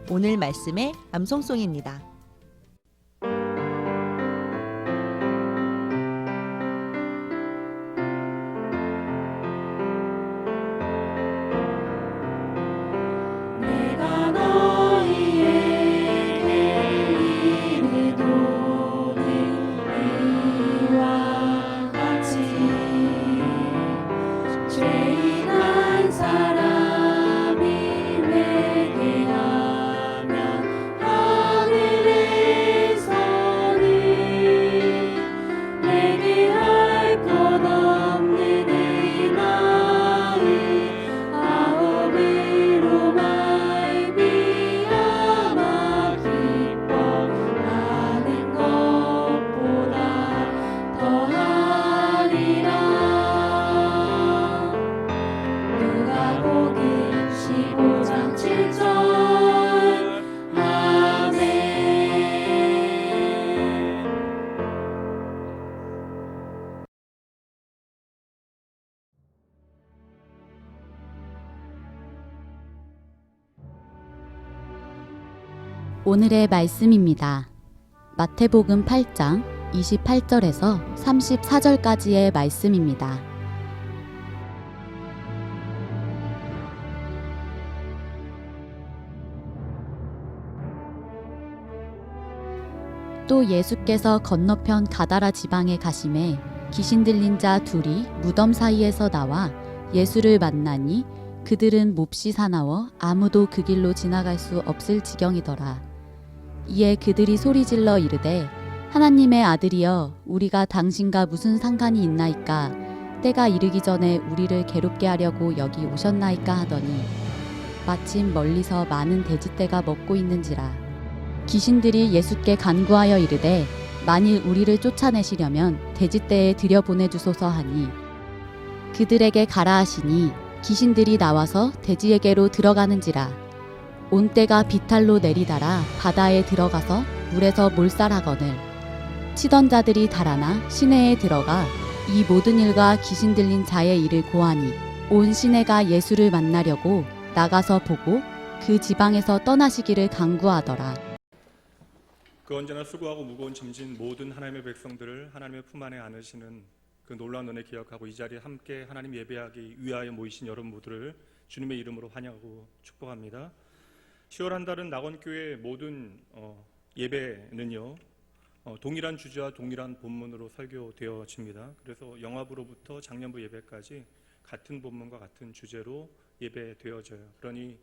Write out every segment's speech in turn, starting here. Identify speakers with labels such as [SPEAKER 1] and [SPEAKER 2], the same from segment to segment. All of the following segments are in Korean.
[SPEAKER 1] 오늘 말씀의 암송송입니다.
[SPEAKER 2] 내가 너희에게 이르노니 이와 같이 죄인 한 사람이 회개하면 하늘에서는 회개할 것 없는 의인아의 아홉으로 말미암아 기뻐하는 것보다 더하리라. 누가복음 15장 7절. 아멘.
[SPEAKER 3] 오늘의 말씀입니다. 마태복음 8장 28절에서 34절까지의 말씀입니다. 또 예수께서 건너편 가다라 지방에 가심에 귀신 들린 자 둘이 무덤 사이에서 나와 예수를 만나니 그들은 몹시 사나워 아무도 그 길로 지나갈 수 없을 지경이더라. 이에 그들이 소리질러 이르되 하나님의 아들이여 우리가 당신과 무슨 상관이 있나이까 때가 이르기 전에 우리를 괴롭게 하려고 여기 오셨나이까 하더니 마침 멀리서 많은 돼지떼가 먹고 있는지라. 귀신들이 예수께 간구하여 이르되 만일 우리를 쫓아내시려면 돼지떼에 들여보내주소서 하니 그들에게 가라 하시니 귀신들이 나와서 돼지에게로 들어가는지라. 온 때가 비탈로 내리달아 바다에 들어가서 물에서 몰살하거늘 치던 자들이 달아나 시내에 들어가 이 모든 일과 귀신 들린 자의 일을 고하니 온 시내가 예수를 만나려고 나가서 보고 그 지방에서 떠나시기를 간구하더라.
[SPEAKER 4] 그 언제나 수고하고 무거운 짐진 모든 하나님의 백성들을 하나님의 품 안에 안으시는 그 놀라운 은혜 기억하고 이 자리에 함께 하나님 예배하기 위하여 모이신 여러분 모두를 주님의 이름으로 환영하고 축복합니다. 10월 한 달은 낙원교회 모든 예배는요 동일한 주제와 동일한 본문으로 설교되어집니다. 그래서 영화부로부터 장년부 예배까지 같은 본문과 같은 주제로 예배되어져요. 그러니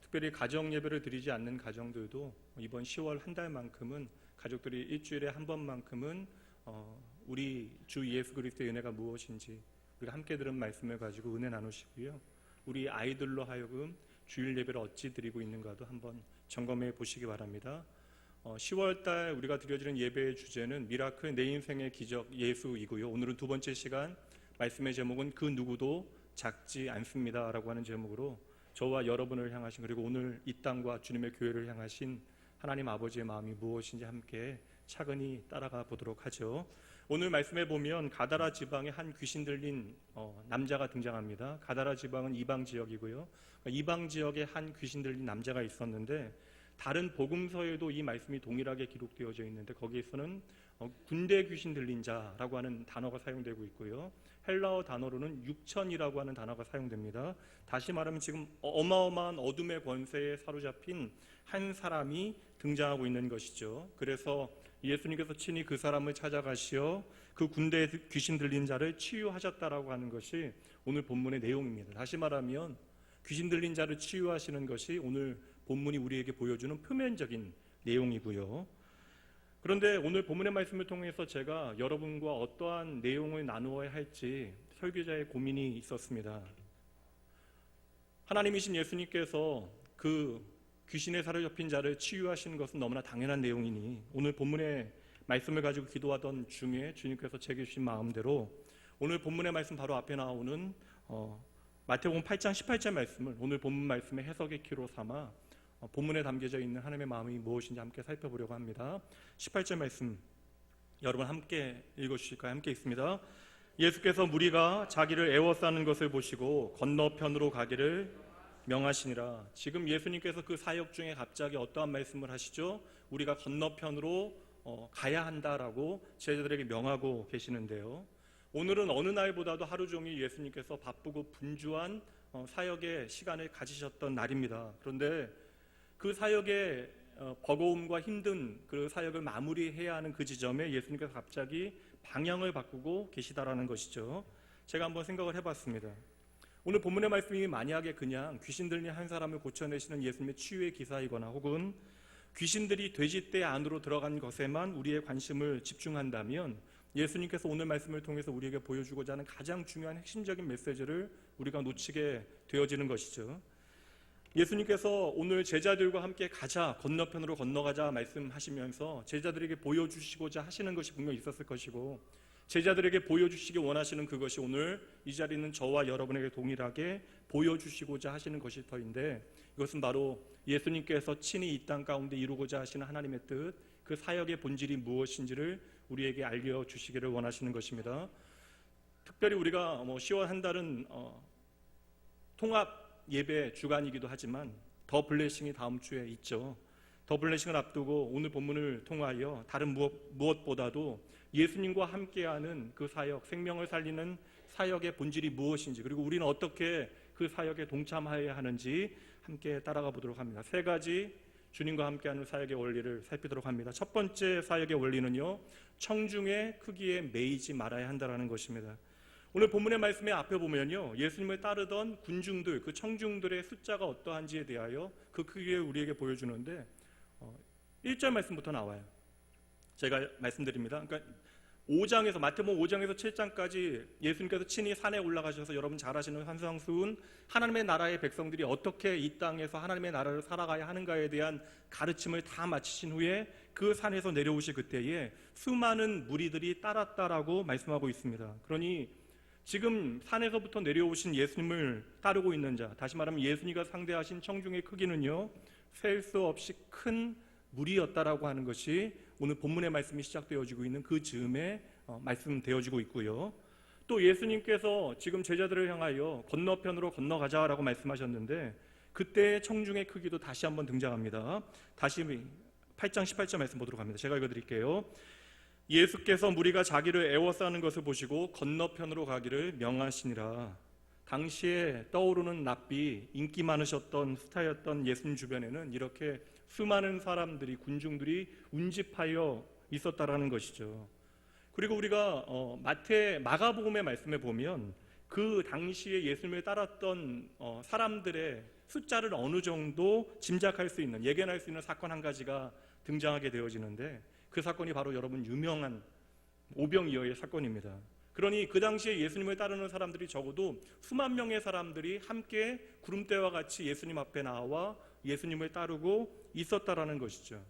[SPEAKER 4] 특별히 가정 예배를 드리지 않는 가정들도 이번 10월 한 달만큼은 가족들이 일주일에 한 번만큼은 우리 주 예수 그리스도의 은혜가 무엇인지 우리가 함께 들은 말씀을 가지고 은혜 나누시고요. 우리 아이들로 하여금 주일 예배를 어찌 드리고 있는가도 한번 점검해 보시기 바랍니다. 10월 달 우리가 드려지는 예배의 주제는 미라클 내 인생의 기적 예수이고요. 오늘은 두 번째 시간 말씀의 제목은 그 누구도 작지 않습니다 라고 하는 제목으로 저와 여러분을 향하신 그리고 오늘 이 땅과 주님의 교회를 향하신 하나님 아버지의 마음이 무엇인지 함께 차근히 따라가 보도록 하죠. 오늘 말씀에 보면 가다라 지방에 한 귀신 들린 남자가 등장합니다. 가다라 지방은 이방 지역이고요. 이방 지역에 한 귀신 들린 남자가 있었는데 다른 복음서에도 이 말씀이 동일하게 기록되어져 있는데 거기에서는 군대 귀신 들린 자라고 하는 단어가 사용되고 있고요. 헬라어 단어로는 육천이라고 하는 단어가 사용됩니다. 다시 말하면 지금 어마어마한 어둠의 권세에 사로잡힌 한 사람이 등장하고 있는 것이죠. 그래서 예수님께서 친히 그 사람을 찾아가시어 그 군대에 귀신 들린 자를 치유하셨다라고 하는 것이 오늘 본문의 내용입니다. 다시 말하면 귀신 들린 자를 치유하시는 것이 오늘 본문이 우리에게 보여주는 표면적인 내용이고요. 그런데 오늘 본문의 말씀을 통해서 제가 여러분과 어떠한 내용을 나누어야 할지 설교자의 고민이 있었습니다. 하나님이신 예수님께서 그 귀신에 사로잡힌 자를 치유하시는 것은 너무나 당연한 내용이니 오늘 본문의 말씀을 가지고 기도하던 중에 주님께서 제게 주신 마음대로 오늘 본문의 말씀 바로 앞에 나오는 마태복음 8장 18절 말씀을 오늘 본문 말씀의 해석의 키로 삼아 본문에 담겨져 있는 하나님의 마음이 무엇인지 함께 살펴보려고 합니다. 18절 말씀 여러분 함께 읽어주실까요? 함께 읽습니다. 예수께서 무리가 자기를 애워싸는 것을 보시고 건너편으로 가기를 명하시니라. 지금 예수님께서 그 사역 중에 갑자기 어떠한 말씀을 하시죠? 우리가 건너편으로 가야 한다라고 제자들에게 명하고 계시는데요. 오늘은 어느 날보다도 하루 종일 예수님께서 바쁘고 분주한 사역의 시간을 가지셨던 날입니다. 그런데 그 사역의 버거움과 힘든 그 사역을 마무리해야 하는 그 지점에 예수님께서 갑자기 방향을 바꾸고 계시다라는 것이죠. 제가 한번 생각을 해봤습니다. 오늘 본문의 말씀이 만약에 그냥 귀신 들린 한 사람을 고쳐내시는 예수님의 치유의 기사이거나 혹은 귀신들이 돼지떼 안으로 들어간 것에만 우리의 관심을 집중한다면 예수님께서 오늘 말씀을 통해서 우리에게 보여주고자 하는 가장 중요한 핵심적인 메시지를 우리가 놓치게 되어지는 것이죠. 예수님께서 오늘 제자들과 함께 가자, 건너편으로 건너가자 말씀하시면서 제자들에게 보여주시고자 하시는 것이 분명히 있었을 것이고 제자들에게 보여주시기 원하시는 그것이 오늘 이 자리에 있는 저와 여러분에게 동일하게 보여주시고자 하시는 것일 터인데 이것은 바로 예수님께서 친히 이 땅 가운데 이루고자 하시는 하나님의 뜻, 그 사역의 본질이 무엇인지를 우리에게 알려주시기를 원하시는 것입니다. 특별히 우리가 10월 한 달은 통합 예배 주간이기도 하지만 더 블레싱이 다음 주에 있죠. 더 블레싱을 앞두고 오늘 본문을 통하여 다른 무엇보다도 예수님과 함께하는 그 사역, 생명을 살리는 사역의 본질이 무엇인지 그리고 우리는 어떻게 그 사역에 동참해야 하는지 함께 따라가 보도록 합니다. 세 가지 주님과 함께하는 사역의 원리를 살피도록 합니다. 첫 번째 사역의 원리는요, 청중의 크기에 매이지 말아야 한다는 것입니다. 오늘 본문의 말씀에 앞에 보면요, 예수님을 따르던 군중들, 그 청중들의 숫자가 어떠한지에 대하여 그 크기를 우리에게 보여주는데 1절 말씀부터 나와요. 제가 말씀드립니다. 그러니까 5장에서 마태복음 5장에서 7장까지 예수님께서 친히 산에 올라가셔서 여러분 잘 아시는 산상수훈 하나님의 나라의 백성들이 어떻게 이 땅에서 하나님의 나라를 살아가야 하는가에 대한 가르침을 다 마치신 후에 그 산에서 내려오실 그때에 수많은 무리들이 따랐다라고 말씀하고 있습니다. 그러니 지금 산에서부터 내려오신 예수님을 따르고 있는 자, 다시 말하면 예수님과 상대하신 청중의 크기는요, 셀 수 없이 큰 무리였다라고 하는 것이 오늘 본문의 말씀이 시작되어지고 있는 그 즈음에 말씀되어지고 있고요. 또 예수님께서 지금 제자들을 향하여 건너편으로 건너가자라고 말씀하셨는데 그때의 청중의 크기도 다시 한번 등장합니다. 다시 8장 18절 말씀 보도록 합니다. 제가 읽어드릴게요. 예수께서 무리가 자기를 애워싸는 것을 보시고 건너편으로 가기를 명하시니라. 당시에 떠오르는 납비, 인기 많으셨던 스타였던 예수님 주변에는 이렇게 수많은 사람들이, 군중들이 운집하여 있었다라는 것이죠. 그리고 우리가 마가복음의 말씀에 보면 그 당시에 예수님을 따랐던 사람들의 숫자를 어느 정도 짐작할 수 있는, 예견할 수 있는 사건 한 가지가 등장하게 되어지는데 그 사건이 바로 여러분 유명한 오병이어의 사건입니다. 그러니 그 당시에 예수님을 따르는 사람들이 적어도 수만 명의 사람들이 함께 구름대와 같이 예수님 앞에 나와 예수님을 따르고 있었다라는 것이죠.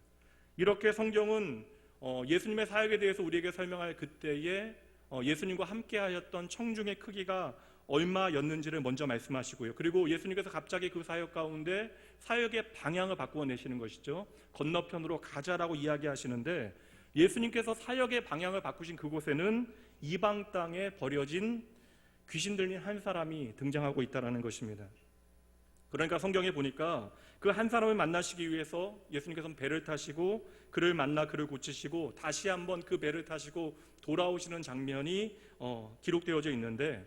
[SPEAKER 4] 이렇게 성경은 예수님의 사역에 대해서 우리에게 설명할 그때에 예수님과 함께하였던 청중의 크기가 얼마였는지를 먼저 말씀하시고요. 그리고 예수님께서 갑자기 그 사역 가운데 사역의 방향을 바꾸어 내시는 것이죠. 건너편으로 가자라고 이야기하시는데 예수님께서 사역의 방향을 바꾸신 그곳에는 이방 땅에 버려진 귀신 들린 한 사람이 등장하고 있다는 것입니다. 그러니까 성경에 보니까 그 한 사람을 만나시기 위해서 예수님께서는 배를 타시고 그를 만나 그를 고치시고 다시 한번 그 배를 타시고 돌아오시는 장면이 기록되어져 있는데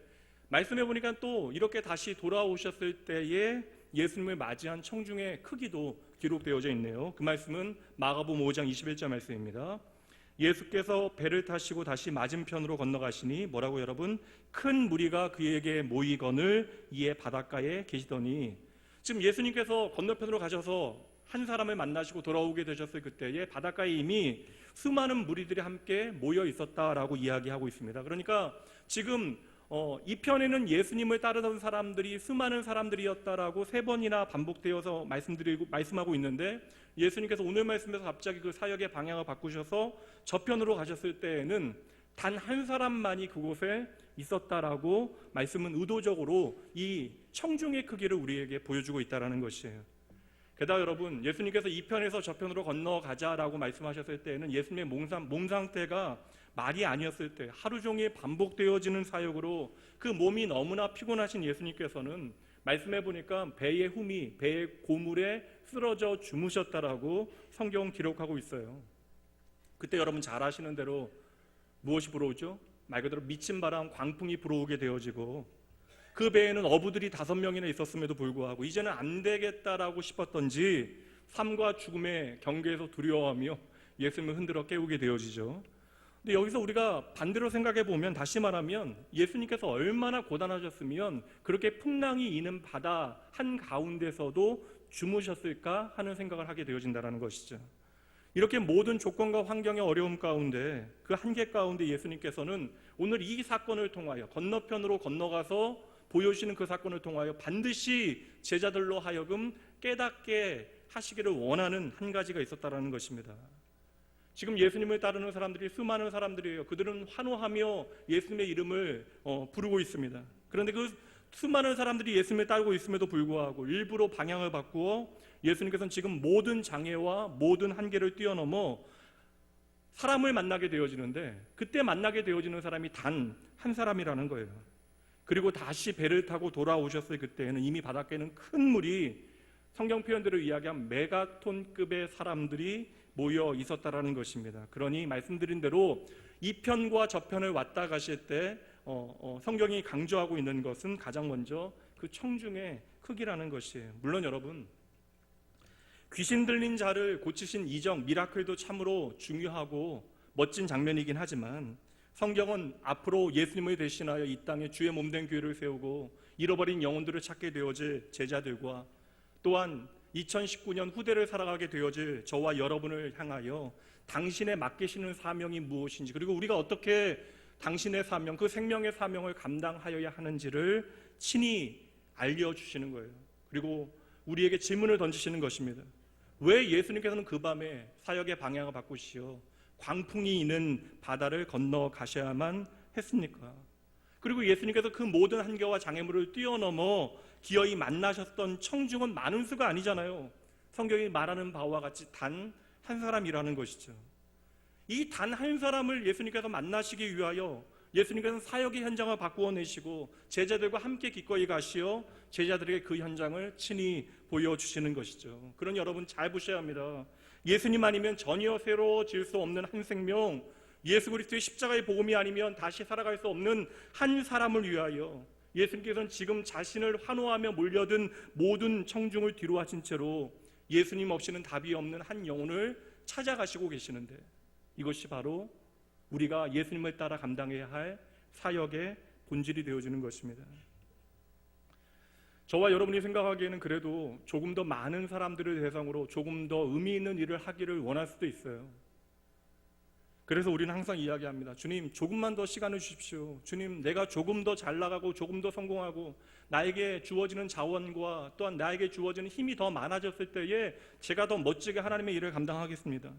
[SPEAKER 4] 말씀해 보니까 또 이렇게 다시 돌아오셨을 때에 예수님을 맞이한 청중의 크기도 기록되어져 있네요. 그 말씀은 마가복음 5장 21절 말씀입니다. 예수께서 배를 타시고 다시 맞은편으로 건너가시니 뭐라고 여러분? 큰 무리가 그에게 모이거늘 이에 바닷가에 계시더니 지금 예수님께서 건너편으로 가셔서 한 사람을 만나시고 돌아오게 되셨을 그때에 바닷가에 이미 수많은 무리들이 함께 모여 있었다라고 이야기하고 있습니다. 그러니까 지금 이 편에는 예수님을 따르던 사람들이 수많은 사람들이었다라고 세 번이나 반복되어서 말씀하고 있는데 예수님께서 오늘 말씀에서 갑자기 그 사역의 방향을 바꾸셔서 저편으로 가셨을 때에는 단 한 사람만이 그곳에 있었다라고 말씀은 의도적으로 이 청중의 크기를 우리에게 보여주고 있다는 것이에요. 게다가 여러분 예수님께서 이 편에서 저편으로 건너가자라고 말씀하셨을 때에는 예수님의 몸 상태가 말이 아니었을 때 하루 종일 반복되어지는 사역으로 그 몸이 너무나 피곤하신 예수님께서는 말씀해 보니까 배의 후미, 배의 고물에 쓰러져 주무셨다라고 성경은 기록하고 있어요. 그때 여러분 잘 아시는 대로 무엇이 불어오죠? 말 그대로 미친 바람, 광풍이 불어오게 되어지고 그 배에는 어부들이 5명이나 있었음에도 불구하고 이제는 안 되겠다라고 싶었던지 삶과 죽음의 경계에서 두려워하며 예수님을 흔들어 깨우게 되어지죠. 근데 여기서 우리가 반대로 생각해 보면, 다시 말하면 예수님께서 얼마나 고단하셨으면 그렇게 풍랑이 이는 바다 한가운데서도 주무셨을까 하는 생각을 하게 되어진다는 것이죠. 이렇게 모든 조건과 환경의 어려움 가운데, 그 한계 가운데 예수님께서는 오늘 이 사건을 통하여 건너편으로 건너가서 보여주시는 그 사건을 통하여 반드시 제자들로 하여금 깨닫게 하시기를 원하는 한 가지가 있었다는 것입니다. 지금 예수님을 따르는 사람들이 수많은 사람들이에요. 그들은 환호하며 예수님의 이름을 부르고 있습니다. 그런데 그 수많은 사람들이 예수님을 따르고 있음에도 불구하고 일부러 방향을 바꾸어 예수님께서는 지금 모든 장애와 모든 한계를 뛰어넘어 사람을 만나게 되어지는데, 그때 만나게 되어지는 사람이 단 한 사람이라는 거예요. 그리고 다시 배를 타고 돌아오셨을 그때에는 이미 바닷가에는 큰 물이, 성경 표현대로 이야기한 메가톤급의 사람들이 모여 있었다라는 것입니다. 그러니 말씀드린 대로 이 편과 저 편을 왔다 가실 때 성경이 강조하고 있는 것은 가장 먼저 그 청중의 크기라는 것이에요. 물론 여러분, 귀신 들린 자를 고치신 이적, 미라클도 참으로 중요하고 멋진 장면이긴 하지만 성경은 앞으로 예수님을 대신하여 이 땅에 주의 몸된 교회를 세우고 잃어버린 영혼들을 찾게 되어질 제자들과 또한 2019년 후대를 살아가게 되어질 저와 여러분을 향하여 당신의 맡기시는 사명이 무엇인지, 그리고 우리가 어떻게 당신의 사명, 그 생명의 사명을 감당하여야 하는지를 친히 알려주시는 거예요. 그리고 우리에게 질문을 던지시는 것입니다. 왜 예수님께서는 그 밤에 사역의 방향을 바꾸시어 광풍이 있는 바다를 건너가셔야만 했습니까? 그리고 예수님께서 그 모든 한계와 장애물을 뛰어넘어 기어이 만나셨던 청중은 많은 수가 아니잖아요. 성경이 말하는 바와 같이 단 한 사람이라는 것이죠. 이 단 한 사람을 예수님께서 만나시기 위하여 예수님께서는 사역의 현장을 바꾸어 내시고 제자들과 함께 기꺼이 가시어 제자들에게 그 현장을 친히 보여주시는 것이죠. 그러니 여러분 잘 보셔야 합니다. 예수님 아니면 전혀 새로워질 수 없는 한 생명, 예수 그리스도의 십자가의 복음이 아니면 다시 살아갈 수 없는 한 사람을 위하여 예수님께서는 지금 자신을 환호하며 몰려든 모든 청중을 뒤로 하신 채로 예수님 없이는 답이 없는 한 영혼을 찾아가시고 계시는데, 이것이 바로 우리가 예수님을 따라 감당해야 할 사역의 본질이 되어지는 것입니다. 저와 여러분이 생각하기에는 그래도 조금 더 많은 사람들을 대상으로 조금 더 의미 있는 일을 하기를 원할 수도 있어요. 그래서 우리는 항상 이야기합니다. 주님, 조금만 더 시간을 주십시오. 주님, 내가 조금 더 잘 나가고 조금 더 성공하고 나에게 주어지는 자원과 또한 나에게 주어지는 힘이 더 많아졌을 때에 제가 더 멋지게 하나님의 일을 감당하겠습니다.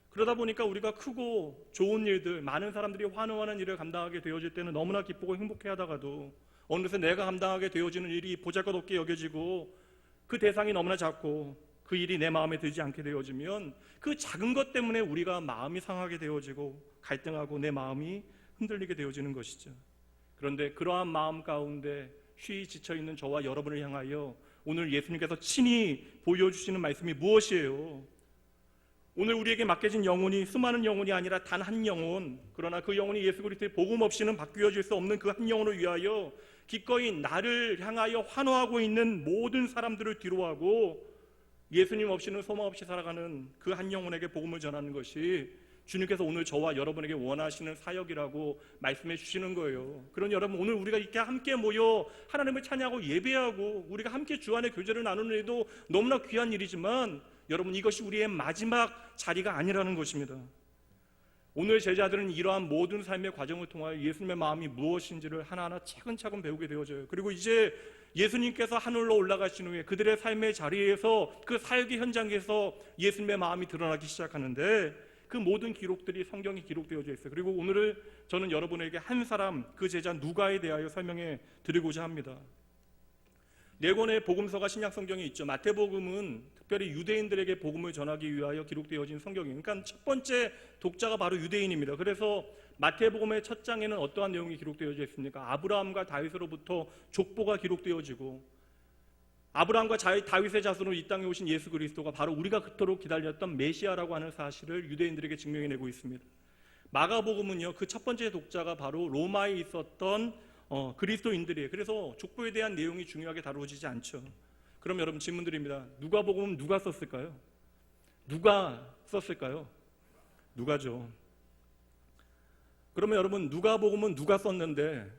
[SPEAKER 4] 그러다 보니까 우리가 크고 좋은 일들, 많은 사람들이 환호하는 일을 감당하게 되어질 때는 너무나 기쁘고 행복해하다가도 어느새 내가 감당하게 되어지는 일이 보잘것없게 여겨지고 그 대상이 너무나 작고 그 일이 내 마음에 들지 않게 되어지면 그 작은 것 때문에 우리가 마음이 상하게 되어지고 갈등하고 내 마음이 흔들리게 되어지는 것이죠. 그런데 그러한 마음 가운데 쉬이 지쳐있는 저와 여러분을 향하여 오늘 예수님께서 친히 보여주시는 말씀이 무엇이에요? 오늘 우리에게 맡겨진 영혼이 수많은 영혼이 아니라 단 한 영혼, 그러나 그 영혼이 예수 그리스도의 복음 없이는 바뀌어질 수 없는 그 한 영혼을 위하여 기꺼이 나를 향하여 환호하고 있는 모든 사람들을 뒤로하고 예수님 없이는 소망 없이 살아가는 그 한 영혼에게 복음을 전하는 것이 주님께서 오늘 저와 여러분에게 원하시는 사역이라고 말씀해 주시는 거예요. 그러니 여러분, 오늘 우리가 이렇게 함께 모여 하나님을 찬양하고 예배하고 우리가 함께 주 안에 교제를 나누는 일도 너무나 귀한 일이지만 여러분, 이것이 우리의 마지막 자리가 아니라는 것입니다. 오늘 제자들은 이러한 모든 삶의 과정을 통하여 예수님의 마음이 무엇인지를 하나하나 차근차근 배우게 되어져요. 그리고 이제 예수님께서 하늘로 올라가신 후에 그들의 삶의 자리에서 그 사역의 현장에서 예수님의 마음이 드러나기 시작하는데 그 모든 기록들이 성경에 기록되어져 있어요. 그리고 오늘을 저는 여러분에게 한 사람, 그 제자 누가에 대하여 설명해 드리고자 합니다. 네 권의 복음서가 신약 성경에 있죠. 마태복음은 특별히 유대인들에게 복음을 전하기 위하여 기록되어진 성경이에요. 그러니까 첫 번째 독자가 바로 유대인입니다. 그래서 마태복음의 첫 장에는 어떠한 내용이 기록되어져 있습니까? 아브라함과 다윗으로부터 족보가 기록되어지고, 아브라함과 다윗의 자손으로 이 땅에 오신 예수 그리스도가 바로 우리가 그토록 기다렸던 메시아라고 하는 사실을 유대인들에게 증명해내고 있습니다. 마가복음은요, 그 첫 번째 독자가 바로 로마에 있었던 그리스도인들이에요. 그래서 족보에 대한 내용이 중요하게 다루어지지 않죠. 그럼 여러분 질문 드립니다. 누가복음은 누가 썼을까요? 누가 썼을까요? 누가죠. 그러면 여러분 누가복음은 누가 썼는데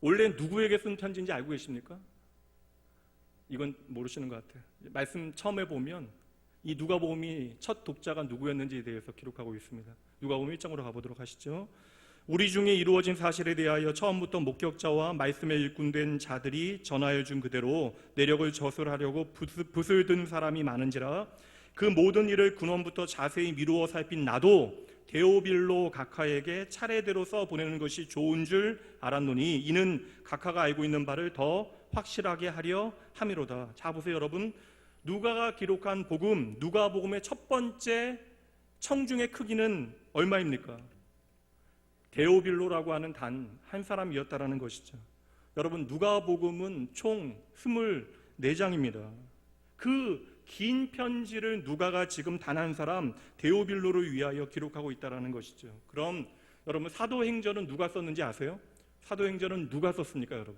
[SPEAKER 4] 원래 누구에게 쓴 편지인지 알고 계십니까? 이건 모르시는 것 같아요. 말씀 처음에 보면 이 누가복음이 첫 독자가 누구였는지에 대해서 기록하고 있습니다. 누가복음 1장으로 가보도록 하시죠. 우리 중에 이루어진 사실에 대하여 처음부터 목격자와 말씀에 일꾼된 자들이 전하여 준 그대로 내력을 저술하려고 붓을 든 사람이 많은지라 그 모든 일을 근원부터 자세히 미루어 살핀 나도 데오빌로 각하에게 차례대로 써 보내는 것이 좋은 줄 알았노니 이는 각하가 알고 있는 바를 더 확실하게 하려 함이로다. 자 보세요 여러분, 누가가 기록한 복음, 누가복음의 첫 번째 청중의 크기는 얼마입니까? 데오빌로라고 하는 단 한 사람이었다라는 것이죠. 여러분 누가복음은 총 24장입니다. 그 긴 편지를 누가가 지금 단 한 사람 데오빌로를 위하여 기록하고 있다라는 것이죠. 그럼 여러분 사도행전은 누가 썼는지 아세요? 사도행전은 누가 썼습니까 여러분?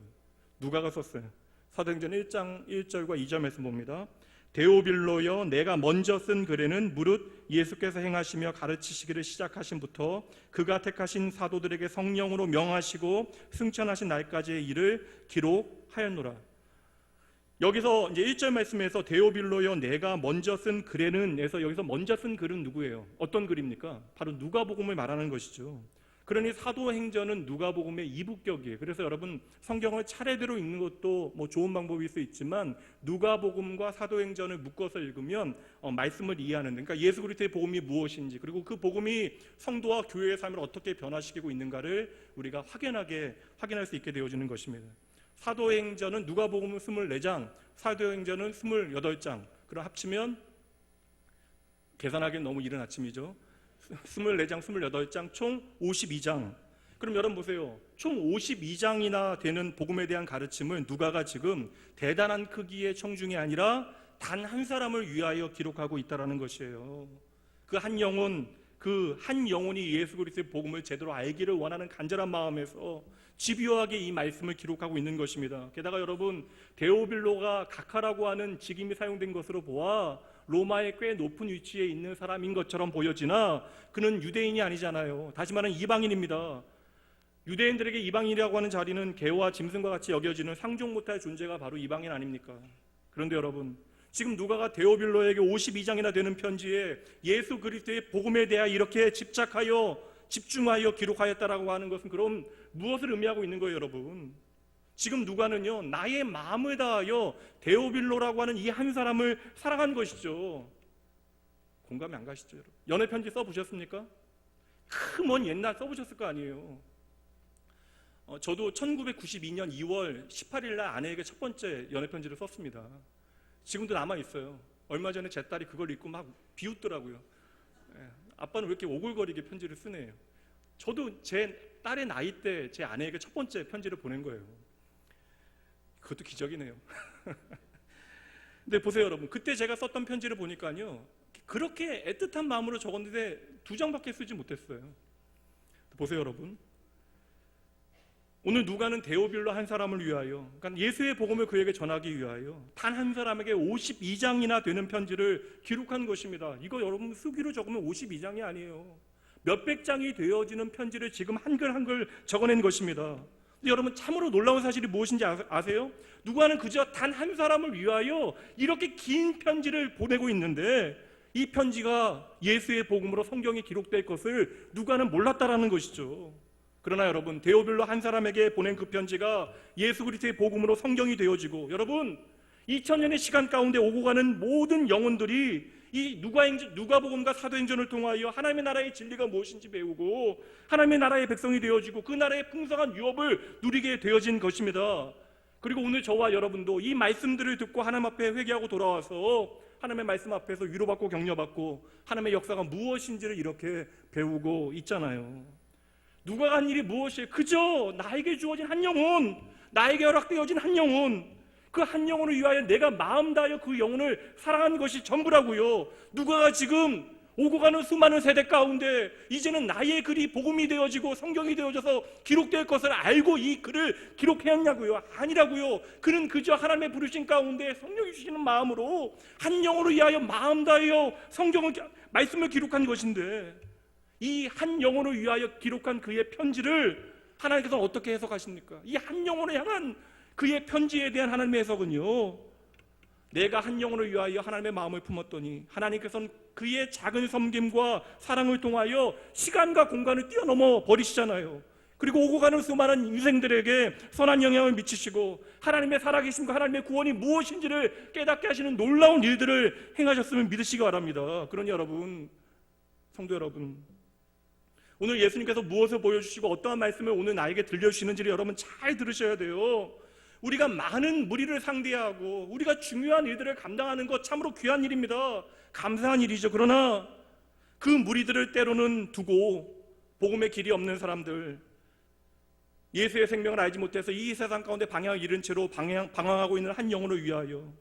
[SPEAKER 4] 누가가 썼어요. 사도행전 1장 1절과 2절 말씀 봅니다. 데오빌로여 내가 먼저 쓴 글에는 무릇 예수께서 행하시며 가르치시기를 시작하신부터 그가 택하신 사도들에게 성령으로 명하시고 승천하신 날까지의 일을 기록하였노라. 여기서 이제 1절 말씀에서 데오빌로여 내가 먼저 쓴 글에는 에서 여기서 먼저 쓴 글은 누구예요? 어떤 글입니까? 바로 누가복음을 말하는 것이죠. 그러니 사도행전은 누가복음의 이부격이에요. 그래서 여러분 성경을 차례대로 읽는 것도 뭐 좋은 방법일 수 있지만 누가복음과 사도행전을 묶어서 읽으면 말씀을 이해하는, 그러니까 예수 그리스도의 복음이 무엇인지 그리고 그 복음이 성도와 교회의 삶을 어떻게 변화시키고 있는가를 우리가 확인할 수 있게 되어지는 것입니다. 사도행전은 누가복음은 24장, 사도행전은 28장. 그럼 합치면 계산하기는 너무 이른 아침이죠. 24장, 28장, 총 52장. 그럼 여러분 보세요. 총 52장이나 되는 복음에 대한 가르침을 누가가 지금 대단한 크기의 청중이 아니라 단 한 사람을 위하여 기록하고 있다는 것이에요. 그 한 영혼이 예수 그리스도의 복음을 제대로 알기를 원하는 간절한 마음에서 집요하게 이 말씀을 기록하고 있는 것입니다. 게다가 여러분 데오빌로가 각하라고 하는 직임이 사용된 것으로 보아 로마의 꽤 높은 위치에 있는 사람인 것처럼 보여지나 그는 유대인이 아니잖아요. 다시 말하면 이방인입니다. 유대인들에게 이방인이라고 하는 자리는 개와 짐승과 같이 여겨지는 상종 못할 존재가 바로 이방인 아닙니까? 그런데 여러분 지금 누가가 데오빌로에게 52장이나 되는 편지에 예수 그리스도의 복음에 대해 이렇게 집중하여 기록하였다라고 하는 것은 그럼 무엇을 의미하고 있는 거예요 여러분? 지금 누가는요 나의 마음을 다하여 데오빌로라고 하는 이 한 사람을 사랑한 것이죠. 공감이 안 가시죠 여러분? 연애 편지 써보셨습니까? 먼 옛날 써보셨을 거 아니에요. 저도 1992년 2월 18일 날 아내에게 첫 번째 연애 편지를 썼습니다. 지금도 남아있어요. 얼마 전에 제 딸이 그걸 읽고 막 비웃더라고요. 아빠는 왜 이렇게 오글거리게 편지를 쓰네요. 저도 제 딸의 나이 때 제 아내에게 첫 번째 편지를 보낸 거예요. 그것도 기적이네요. 근데 보세요 여러분, 그때 제가 썼던 편지를 보니까요 그렇게 애틋한 마음으로 적었는데 2장밖에 쓰지 못했어요. 보세요 여러분, 오늘 누가는 데오빌로 한 사람을 위하여, 그러니까 예수의 복음을 그에게 전하기 위하여 단 한 사람에게 52장이나 되는 편지를 기록한 것입니다. 이거 여러분 수기로 적으면 52장이 아니에요. 몇백 장이 되어지는 편지를 지금 한글 한글 적어낸 것입니다. 근데 여러분 참으로 놀라운 사실이 무엇인지 아세요? 누가는 그저 단 한 사람을 위하여 이렇게 긴 편지를 보내고 있는데 이 편지가 예수의 복음으로 성경에 기록될 것을 누가는 몰랐다라는 것이죠. 그러나 여러분 데오빌로 한 사람에게 보낸 그 편지가 예수 그리스도의 복음으로 성경이 되어지고, 여러분 2000년의 시간 가운데 오고 가는 모든 영혼들이 이 누가복음과 사도행전을 통하여 하나님의 나라의 진리가 무엇인지 배우고 하나님의 나라의 백성이 되어지고 그 나라의 풍성한 유업을 누리게 되어진 것입니다. 그리고 오늘 저와 여러분도 이 말씀들을 듣고 하나님 앞에 회개하고 돌아와서 하나님의 말씀 앞에서 위로받고 격려받고 하나님의 역사가 무엇인지를 이렇게 배우고 있잖아요. 누가 한 일이 무엇이에요? 그저 나에게 주어진 한 영혼, 나에게 허락되어진 한 영혼, 그 한 영혼을 위하여 내가 마음 다하여 그 영혼을 사랑하는 것이 전부라고요. 누가가 지금 오고 가는 수많은 세대 가운데 이제는 나의 글이 복음이 되어지고 성경이 되어져서 기록될 것을 알고 이 글을 기록해왔냐고요? 아니라고요. 그는 그저 하나님의 부르신 가운데 성령이 주시는 마음으로 한 영혼을 위하여 마음 다하여 성경을 말씀을 기록한 것인데, 이 한 영혼을 위하여 기록한 그의 편지를 하나님께서 어떻게 해석하십니까? 이 한 영혼을 향한 그의 편지에 대한 하나님의 해석은요, 내가 한 영혼을 위하여 하나님의 마음을 품었더니 하나님께서는 그의 작은 섬김과 사랑을 통하여 시간과 공간을 뛰어넘어 버리시잖아요. 그리고 오고 가는 수많은 인생들에게 선한 영향을 미치시고 하나님의 살아계심과 하나님의 구원이 무엇인지를 깨닫게 하시는 놀라운 일들을 행하셨음을 믿으시기 바랍니다. 그러니 여러분, 성도 여러분, 오늘 예수님께서 무엇을 보여주시고 어떠한 말씀을 오늘 나에게 들려주시는지를 여러분 잘 들으셔야 돼요. 우리가 많은 무리를 상대하고 우리가 중요한 일들을 감당하는 것 참으로 귀한 일입니다. 감사한 일이죠. 그러나 그 무리들을 때로는 두고 복음의 길이 없는 사람들, 예수의 생명을 알지 못해서 이 세상 가운데 방향을 잃은 채로 방황하고 있는 한 영혼을 위하여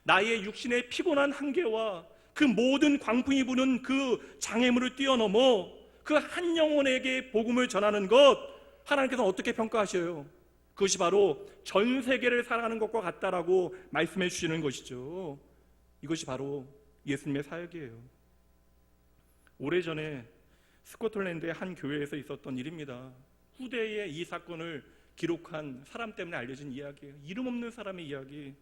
[SPEAKER 4] 나의 육신의 피곤한 한계와 그 모든 광풍이 부는 그 장애물을 뛰어넘어 그 한 영혼에게 복음을 전하는 것, 하나님께서 어떻게 평가하셔요? 그것이 바로 전 세계를 사랑하는 것과 같다라고 말씀해 주시는 것이죠. 이것이 바로 예수님의 사역이에요. 오래전에 스코틀랜드의 한 교회에서 있었던 일입니다. 후대에 이 사건을 기록한 사람 때문에 알려진 이야기예요. 이름 없는 사람의 이야기.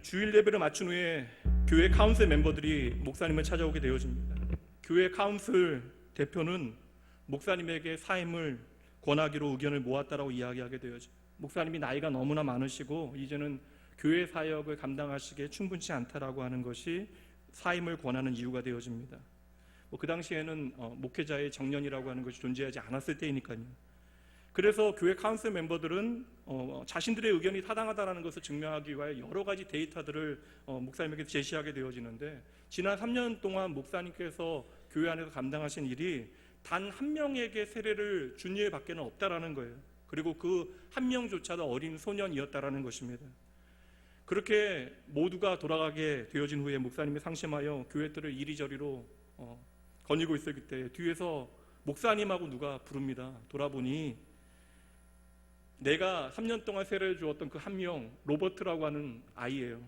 [SPEAKER 4] 주일 예배를 마친 후에 교회 카운슬 멤버들이 목사님을 찾아오게 되어집니다. 교회 카운슬 대표는 목사님에게 사임을 권하기로 의견을 모았다라고 이야기하게 되어져. 목사님이 나이가 너무나 많으시고 이제는 교회 사역을 감당하시기에 충분치 않다라고 하는 것이 사임을 권하는 이유가 되어집니다. 그 당시에는 목회자의 정년이라고 하는 것이 존재하지 않았을 때이니까요. 그래서 교회 카운슬 멤버들은 자신들의 의견이 타당하다는 것을 증명하기 위해 여러 가지 데이터들을 목사님에게 제시하게 되어지는데, 지난 3년 동안 목사님께서 교회 안에서 감당하신 일이 단 한 명에게 세례를 준 일밖에는 없다라는 거예요. 그리고 그 한 명조차도 어린 소년이었다라는 것입니다. 그렇게 모두가 돌아가게 되어진 후에 목사님이 상심하여 교회들을 이리저리로 거니고 있을 때 뒤에서 목사님하고 누가 부릅니다. 돌아보니 내가 3년 동안 세례를 주었던 그 한 명, 로버트라고 하는 아이예요.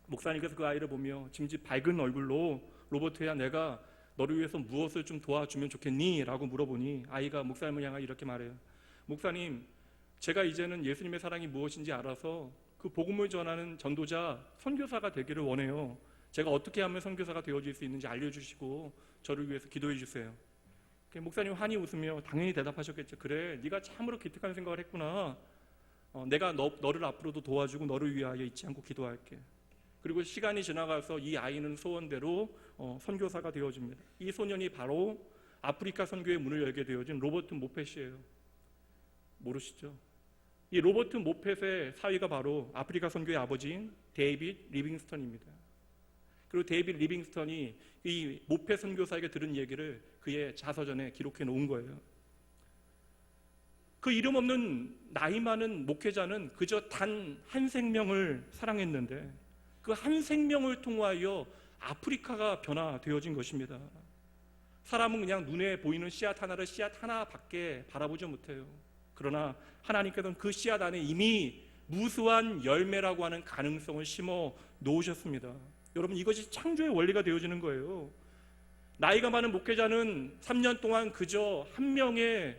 [SPEAKER 4] 목사님께서 그 아이를 보며 짐짓 밝은 얼굴로, 로버트야, 내가 너를 위해서 무엇을 좀 도와주면 좋겠니? 라고 물어보니 아이가 목사님을 향해 이렇게 말해요. 목사님, 제가 이제는 예수님의 사랑이 무엇인지 알아서 그 복음을 전하는 전도자, 선교사가 되기를 원해요. 제가 어떻게 하면 선교사가 되어질 수 있는지 알려주시고 저를 위해서 기도해 주세요. 목사님 환히 웃으며 당연히 대답하셨겠죠. 그래, 네가 참으로 기특한 생각을 했구나. 내가 너를 앞으로도 도와주고 너를 위하여 잊지 않고 기도할게. 그리고 시간이 지나가서 이 아이는 소원대로 선교사가 되어집니다. 이 소년이 바로 아프리카 선교의 문을 열게 되어진 로버트 모펫이에요. 모르시죠? 이 로버트 모펫의 사위가 바로 아프리카 선교의 아버지인 데이빗 리빙스턴입니다. 그리고 데이빗 리빙스턴이 이 모펫 선교사에게 들은 얘기를 그의 자서전에 기록해 놓은 거예요. 그 이름 없는 나이 많은 목회자는 그저 단 한 생명을 사랑했는데 그 한 생명을 통하여 아프리카가 변화되어진 것입니다. 사람은 그냥 눈에 보이는 씨앗 하나를 씨앗 하나밖에 바라보지 못해요. 그러나 하나님께서는 그 씨앗 안에 이미 무수한 열매라고 하는 가능성을 심어 놓으셨습니다. 여러분, 이것이 창조의 원리가 되어지는 거예요. 나이가 많은 목회자는 3년 동안 그저 한 명의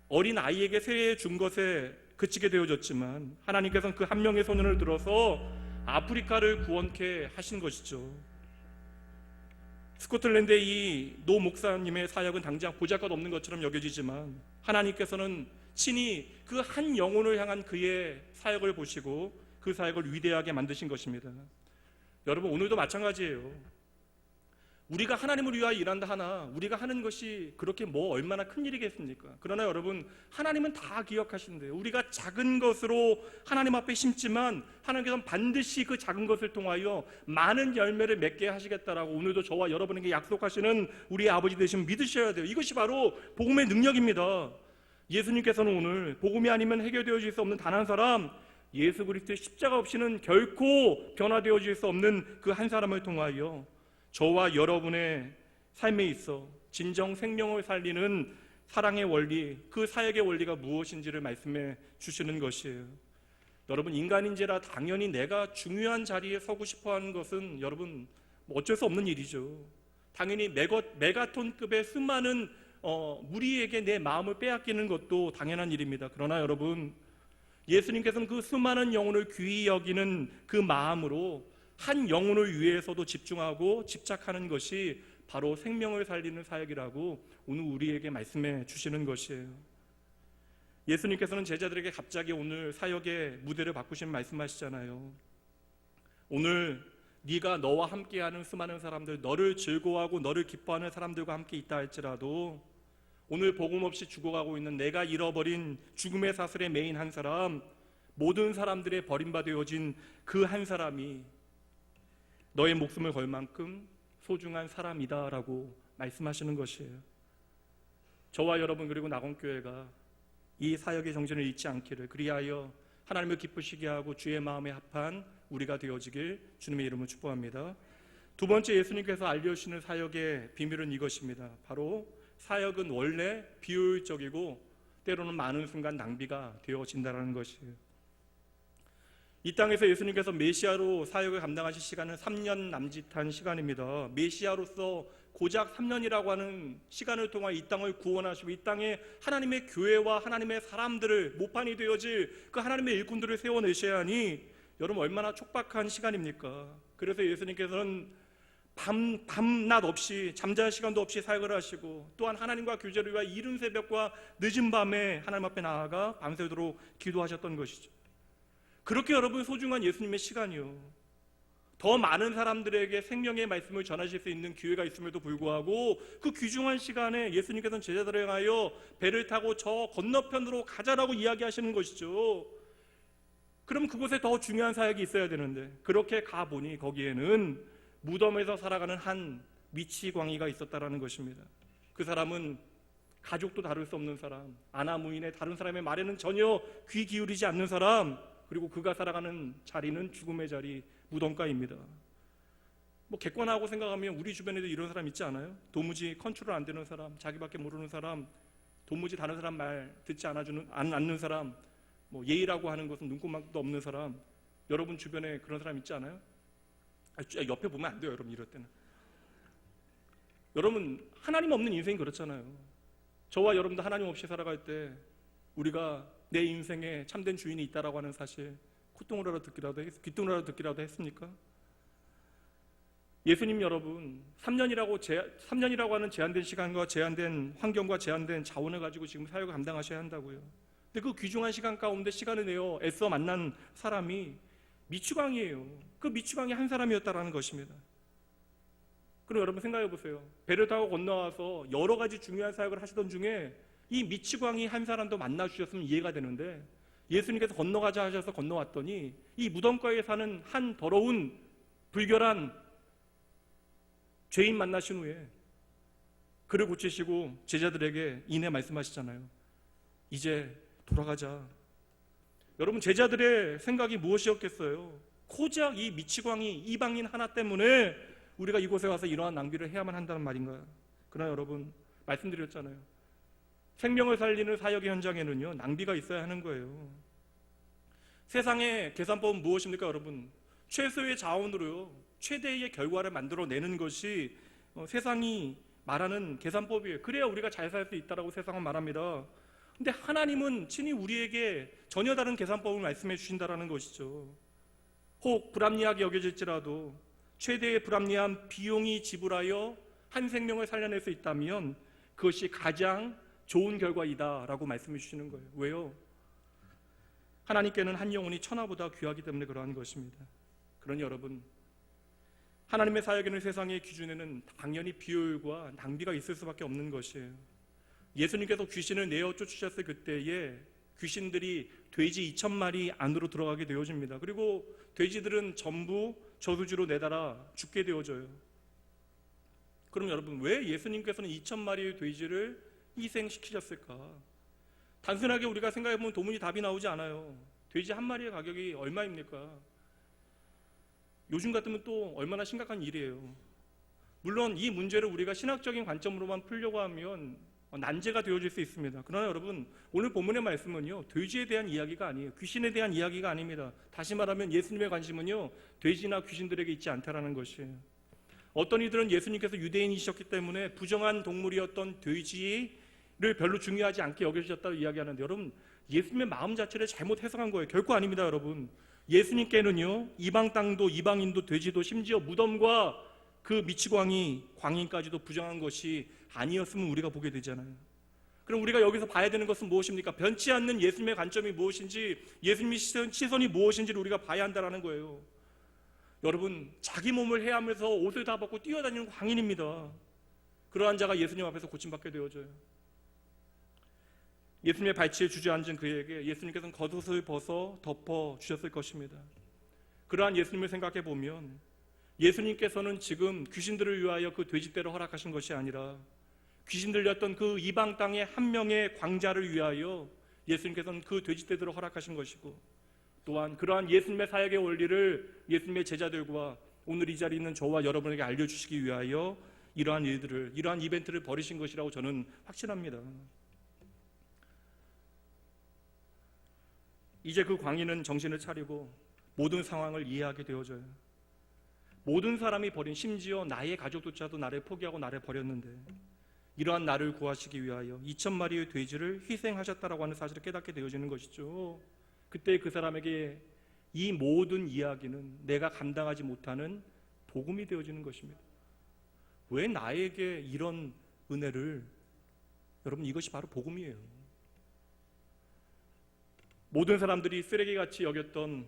[SPEAKER 4] 어린 아이에게 세례 준 것에 그치게 되어졌지만 하나님께서는 그 한 명의 소년을 들어서 아프리카를 구원케 하신 것이죠. 스코틀랜드의 이 노 목사님의 사역은 당장 보잘것 없는 것처럼 여겨지지만 하나님께서는 친히 그 한 영혼을 향한 그의 사역을 보시고 그 사역을 위대하게 만드신 것입니다. 여러분, 오늘도 마찬가지예요. 우리가 하나님을 위하여 일한다 하나 우리가 하는 것이 그렇게 뭐 얼마나 큰 일이겠습니까? 그러나 여러분, 하나님은 다 기억하신대요. 우리가 작은 것으로 하나님 앞에 심지만 하나님께서는 반드시 그 작은 것을 통하여 많은 열매를 맺게 하시겠다라고 오늘도 저와 여러분에게 약속하시는 우리의 아버지 되시면 믿으셔야 돼요. 이것이 바로 복음의 능력입니다. 예수님께서는 오늘 복음이 아니면 해결되어질 수 없는 단 한 사람, 예수 그리스도의 십자가 없이는 결코 변화되어질 수 없는 그 한 사람을 통하여 저와 여러분의 삶에 있어 진정 생명을 살리는 사랑의 원리, 그 사역의 원리가 무엇인지를 말씀해 주시는 것이에요. 여러분, 인간인지라 당연히 내가 중요한 자리에 서고 싶어하는 것은 여러분 어쩔 수 없는 일이죠. 당연히 메가톤급의 수많은 무리에게 내 마음을 빼앗기는 것도 당연한 일입니다. 그러나 여러분, 예수님께서는 그 수많은 영혼을 귀히 여기는 그 마음으로 한 영혼을 위해서도 집중하고 집착하는 것이 바로 생명을 살리는 사역이라고 오늘 우리에게 말씀해 주시는 것이에요. 예수님께서는 제자들에게 갑자기 오늘 사역의 무대를 바꾸시면 말씀하시잖아요. 오늘 네가 너와 함께하는 수많은 사람들, 너를 즐거워하고 너를 기뻐하는 사람들과 함께 있다 할지라도 오늘 복음 없이 죽어가고 있는 내가 잃어버린 죽음의 사슬에 매인 한 사람, 모든 사람들의 버림받아진 그 한 사람이 너의 목숨을 걸 만큼 소중한 사람이다 라고 말씀하시는 것이에요. 저와 여러분 그리고 낙원교회가 이 사역의 정신을 잃지 않기를, 그리하여 하나님을 기쁘시게 하고 주의 마음에 합한 우리가 되어지길 주님의 이름으로 축복합니다. 두 번째, 예수님께서 알려주시는 사역의 비밀은 이것입니다. 바로 사역은 원래 비효율적이고 때로는 많은 순간 낭비가 되어진다는 것이에요. 이 땅에서 예수님께서 메시아로 사역을 감당하실 시간은 3년 남짓한 시간입니다. 메시아로서 고작 3년이라고 하는 시간을 통해 이 땅을 구원하시고 이 땅에 하나님의 교회와 하나님의 사람들을, 모판이 되어질 그 하나님의 일꾼들을 세워내셔야 하니 여러분 얼마나 촉박한 시간입니까? 그래서 예수님께서는 밤낮 없이, 잠잘 시간도 없이 사역을 하시고, 또한 하나님과 교제를 위하여 이른 새벽과 늦은 밤에 하나님 앞에 나아가 밤새도록 기도하셨던 것이죠. 그렇게 여러분 소중한 예수님의 시간이요, 더 많은 사람들에게 생명의 말씀을 전하실 수 있는 기회가 있음에도 불구하고 그 귀중한 시간에 예수님께서는 제자들을 향하여 배를 타고 저 건너편으로 가자라고 이야기하시는 것이죠. 그럼 그곳에 더 중요한 사역이 있어야 되는데, 그렇게 가보니 거기에는 무덤에서 살아가는 한 미치광이가 있었다라는 것입니다. 그 사람은 가족도 다룰 수 없는 사람, 아나무인의 다른 사람의 말에는 전혀 귀 기울이지 않는 사람, 그리고 그가 살아가는 자리는 죽음의 자리, 무덤가입니다. 뭐 객관하고 생각하면 우리 주변에도 이런 사람 있지 않아요? 도무지 컨트롤 안 되는 사람, 자기밖에 모르는 사람, 도무지 다른 사람 말 듣지 않는 사람, 뭐 예의라고 하는 것은 눈꼽만도 없는 사람. 여러분 주변에 그런 사람 있지 않아요? 옆에 보면 안 돼요, 여러분. 이럴 때는 여러분 하나님 없는 인생이 그렇잖아요. 저와 여러분도 하나님 없이 살아갈 때 우리가 내 인생에 참된 주인이 있다라고 하는 사실 콧등으로 듣기라도 했습니까? 예수님 여러분, 3년이라고 하는 제한된 시간과 제한된 환경과 제한된 자원을 가지고 지금 사역을 감당하셔야 한다고요. 근데 그 귀중한 시간 가운데 시간을 내어 애써 만난 사람이 미추광이에요. 그 미추광이 한 사람이었다라는 것입니다. 그럼 여러분 생각해 보세요. 배를 타고 건너와서 여러 가지 중요한 사역을 하시던 중에 이 미추광이 한 사람도 만나 주셨으면 이해가 되는데, 예수님께서 건너가자 하셔서 건너왔더니 이 무덤가에 사는 한 더러운 불결한 죄인 만나신 후에 그를 고치시고 제자들에게 이내 말씀하시잖아요. 이제 돌아가자. 여러분 제자들의 생각이 무엇이었겠어요? 고작 이 미치광이 이방인 하나 때문에 우리가 이곳에 와서 이러한 낭비를 해야만 한다는 말인가요? 그러나 여러분 말씀드렸잖아요. 생명을 살리는 사역의 현장에는요 낭비가 있어야 하는 거예요. 세상의 계산법은 무엇입니까 여러분? 최소의 자원으로요 최대의 결과를 만들어내는 것이 세상이 말하는 계산법이에요. 그래야 우리가 잘 살 수 있다라고 세상은 말합니다. 근데 하나님은 친히 우리에게 전혀 다른 계산법을 말씀해 주신다라는 것이죠. 혹 불합리하게 여겨질지라도 최대의 불합리한 비용이 지불하여 한 생명을 살려낼 수 있다면 그것이 가장 좋은 결과이다라고 말씀해 주시는 거예요. 왜요? 하나님께는 한 영혼이 천하보다 귀하기 때문에 그러한 것입니다. 그러니 여러분 하나님의 사역에는 세상의 기준에는 당연히 비효율과 낭비가 있을 수밖에 없는 것이에요. 예수님께서 귀신을 내어 쫓으셨을 그때에 귀신들이 돼지 2,000마리 안으로 들어가게 되어집니다. 그리고 돼지들은 전부 저수지로 내달아 죽게 되어져요. 그럼 여러분, 왜 예수님께서는 2,000마리의 돼지를 희생시키셨을까? 단순하게 우리가 생각해보면 도무지 답이 나오지 않아요. 돼지 한 마리의 가격이 얼마입니까? 요즘 같으면 또 얼마나 심각한 일이에요. 물론 이 문제를 우리가 신학적인 관점으로만 풀려고 하면 난제가 되어질 수 있습니다. 그러나 여러분, 오늘 본문의 말씀은요, 돼지에 대한 이야기가 아니에요. 귀신에 대한 이야기가 아닙니다. 다시 말하면 예수님의 관심은요, 돼지나 귀신들에게 있지 않다라는 것이에요. 어떤 이들은 예수님께서 유대인이셨기 때문에 부정한 동물이었던 돼지를 별로 중요하지 않게 여겨주셨다고 이야기하는데, 여러분, 예수님의 마음 자체를 잘못 해석한 거예요. 결코 아닙니다, 여러분. 예수님께는요, 이방 땅도 이방인도 돼지도 심지어 무덤과 그 미치광이 광인까지도 부정한 것이 아니었으면 우리가 보게 되잖아요. 그럼 우리가 여기서 봐야 되는 것은 무엇입니까? 변치 않는 예수님의 관점이 무엇인지, 예수님의 시선이 무엇인지를 우리가 봐야 한다는 거예요. 여러분, 자기 몸을 해하면서 옷을 다 벗고 뛰어다니는 광인입니다. 그러한 자가 예수님 앞에서 고침받게 되어져요. 예수님의 발치에 주저앉은 그에게 예수님께서는 겉옷을 벗어 덮어 주셨을 것입니다. 그러한 예수님을 생각해 보면 예수님께서는 지금 귀신들을 위하여 그 돼지떼를 허락하신 것이 아니라 귀신 들렸던 그 이방 땅의 한 명의 광자를 위하여 예수님께서는 그 돼지떼들을 허락하신 것이고, 또한 그러한 예수님의 사역의 원리를 예수님의 제자들과 오늘 이 자리에 있는 저와 여러분에게 알려주시기 위하여 이러한 일들을, 이러한 이벤트를 벌이신 것이라고 저는 확신합니다. 이제 그 광인은 정신을 차리고 모든 상황을 이해하게 되어져요. 모든 사람이 버린, 심지어 나의 가족조차도 나를 포기하고 나를 버렸는데 이러한 나를 구하시기 위하여 2,000마리의 돼지를 희생하셨다라고 하는 사실을 깨닫게 되어지는 것이죠. 그때 그 사람에게 이 모든 이야기는 내가 감당하지 못하는 복음이 되어지는 것입니다. 왜 나에게 이런 은혜를? 여러분, 이것이 바로 복음이에요. 모든 사람들이 쓰레기같이 여겼던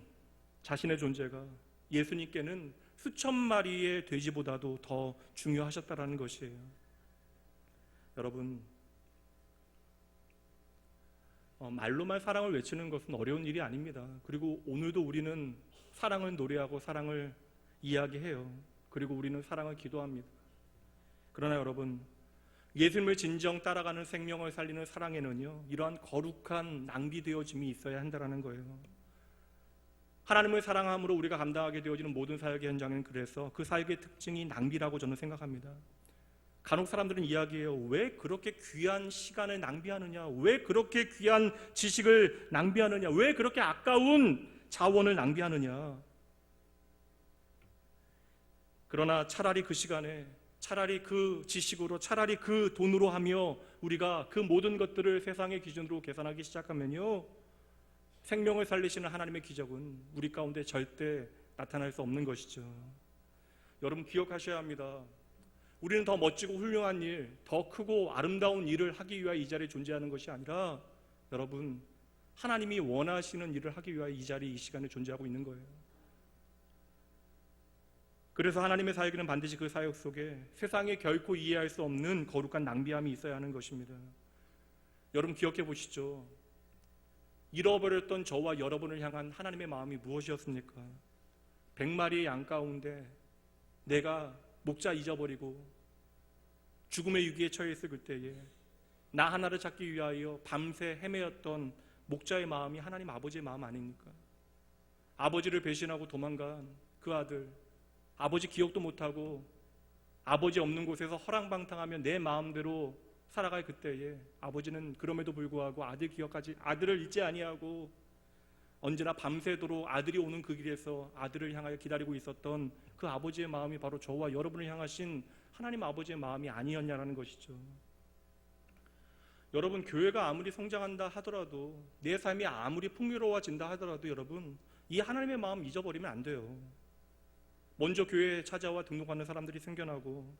[SPEAKER 4] 자신의 존재가 예수님께는 수천 마리의 돼지보다도 더 중요하셨다라는 것이에요. 여러분, 말로만 사랑을 외치는 것은 어려운 일이 아닙니다. 그리고 오늘도 우리는 사랑을 노래하고 사랑을 이야기해요. 그리고 우리는 사랑을 기도합니다. 그러나 여러분, 예수님을 진정 따라가는 생명을 살리는 사랑에는요, 이러한 거룩한 낭비되어짐이 있어야 한다는 거예요. 하나님을 사랑함으로 우리가 감당하게 되어지는 모든 사역의 현장은 그래서 그 사역의 특징이 낭비라고 저는 생각합니다. 간혹 사람들은 이야기해요. 왜 그렇게 귀한 시간을 낭비하느냐? 왜 그렇게 귀한 지식을 낭비하느냐? 왜 그렇게 아까운 자원을 낭비하느냐? 그러나 차라리 그 시간에, 차라리 그 지식으로, 차라리 그 돈으로 하며 우리가 그 모든 것들을 세상의 기준으로 계산하기 시작하면요, 생명을 살리시는 하나님의 기적은 우리 가운데 절대 나타날 수 없는 것이죠. 여러분, 기억하셔야 합니다. 우리는 더 멋지고 훌륭한 일, 더 크고 아름다운 일을 하기 위하여 이 자리에 존재하는 것이 아니라, 여러분, 하나님이 원하시는 일을 하기 위하여 이 자리에, 이 시간에 존재하고 있는 거예요. 그래서 하나님의 사역에는 반드시 그 사역 속에 세상에 결코 이해할 수 없는 거룩한 낭비함이 있어야 하는 것입니다. 여러분, 기억해 보시죠. 잃어버렸던 저와 여러분을 향한 하나님의 마음이 무엇이었습니까? 100마리의 양 가운데 내가 목자 잊어버리고 죽음의 위기에 처해 있을 그때에 나 하나를 찾기 위하여 밤새 헤매었던 목자의 마음이 하나님 아버지의 마음 아닙니까? 아버지를 배신하고 도망간 그 아들, 아버지 기억도 못하고 아버지 없는 곳에서 허랑방탕하며 내 마음대로 살아갈 그때에 아버지는 그럼에도 불구하고 아들 기억하지, 아들을 잊지 아니하고 언제나 밤새도록 아들이 오는 그 길에서 아들을 향하여 기다리고 있었던 그 아버지의 마음이 바로 저와 여러분을 향하신 하나님 아버지의 마음이 아니었냐라는 것이죠. 여러분, 교회가 아무리 성장한다 하더라도, 내 삶이 아무리 풍요로워진다 하더라도 여러분, 이 하나님의 마음 잊어버리면 안 돼요. 먼저 교회에 찾아와 등록하는 사람들이 생겨나고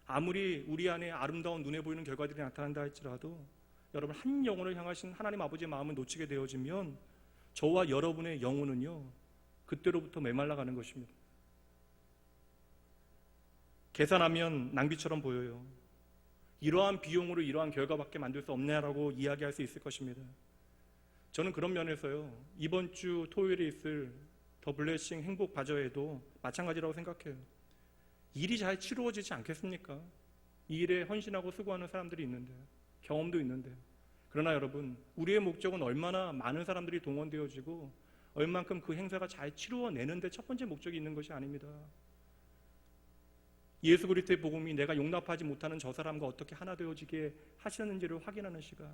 [SPEAKER 4] 아무리 우리 안에 아름다운 눈에 보이는 결과들이 나타난다 할지라도 여러분, 한 영혼을 향하신 하나님 아버지의 마음을 놓치게 되어지면 저와 여러분의 영혼은요, 그때로부터 메말라가는 것입니다. 계산하면 낭비처럼 보여요. 이러한 비용으로 이러한 결과밖에 만들 수 없냐라고 이야기할 수 있을 것입니다. 저는 그런 면에서요, 이번 주 토요일에 있을 더 블레싱 행복 바저에도 마찬가지라고 생각해요. 일이 잘 치루어지지 않겠습니까? 이 일에 헌신하고 수고하는 사람들이 있는데, 경험도 있는데. 그러나 여러분, 우리의 목적은 얼마나 많은 사람들이 동원되어지고 얼만큼 그 행사가 잘 치루어내는데 첫 번째 목적이 있는 것이 아닙니다. 예수 그리스도의 복음이 내가 용납하지 못하는 저 사람과 어떻게 하나 되어지게 하시는지를 확인하는 시간,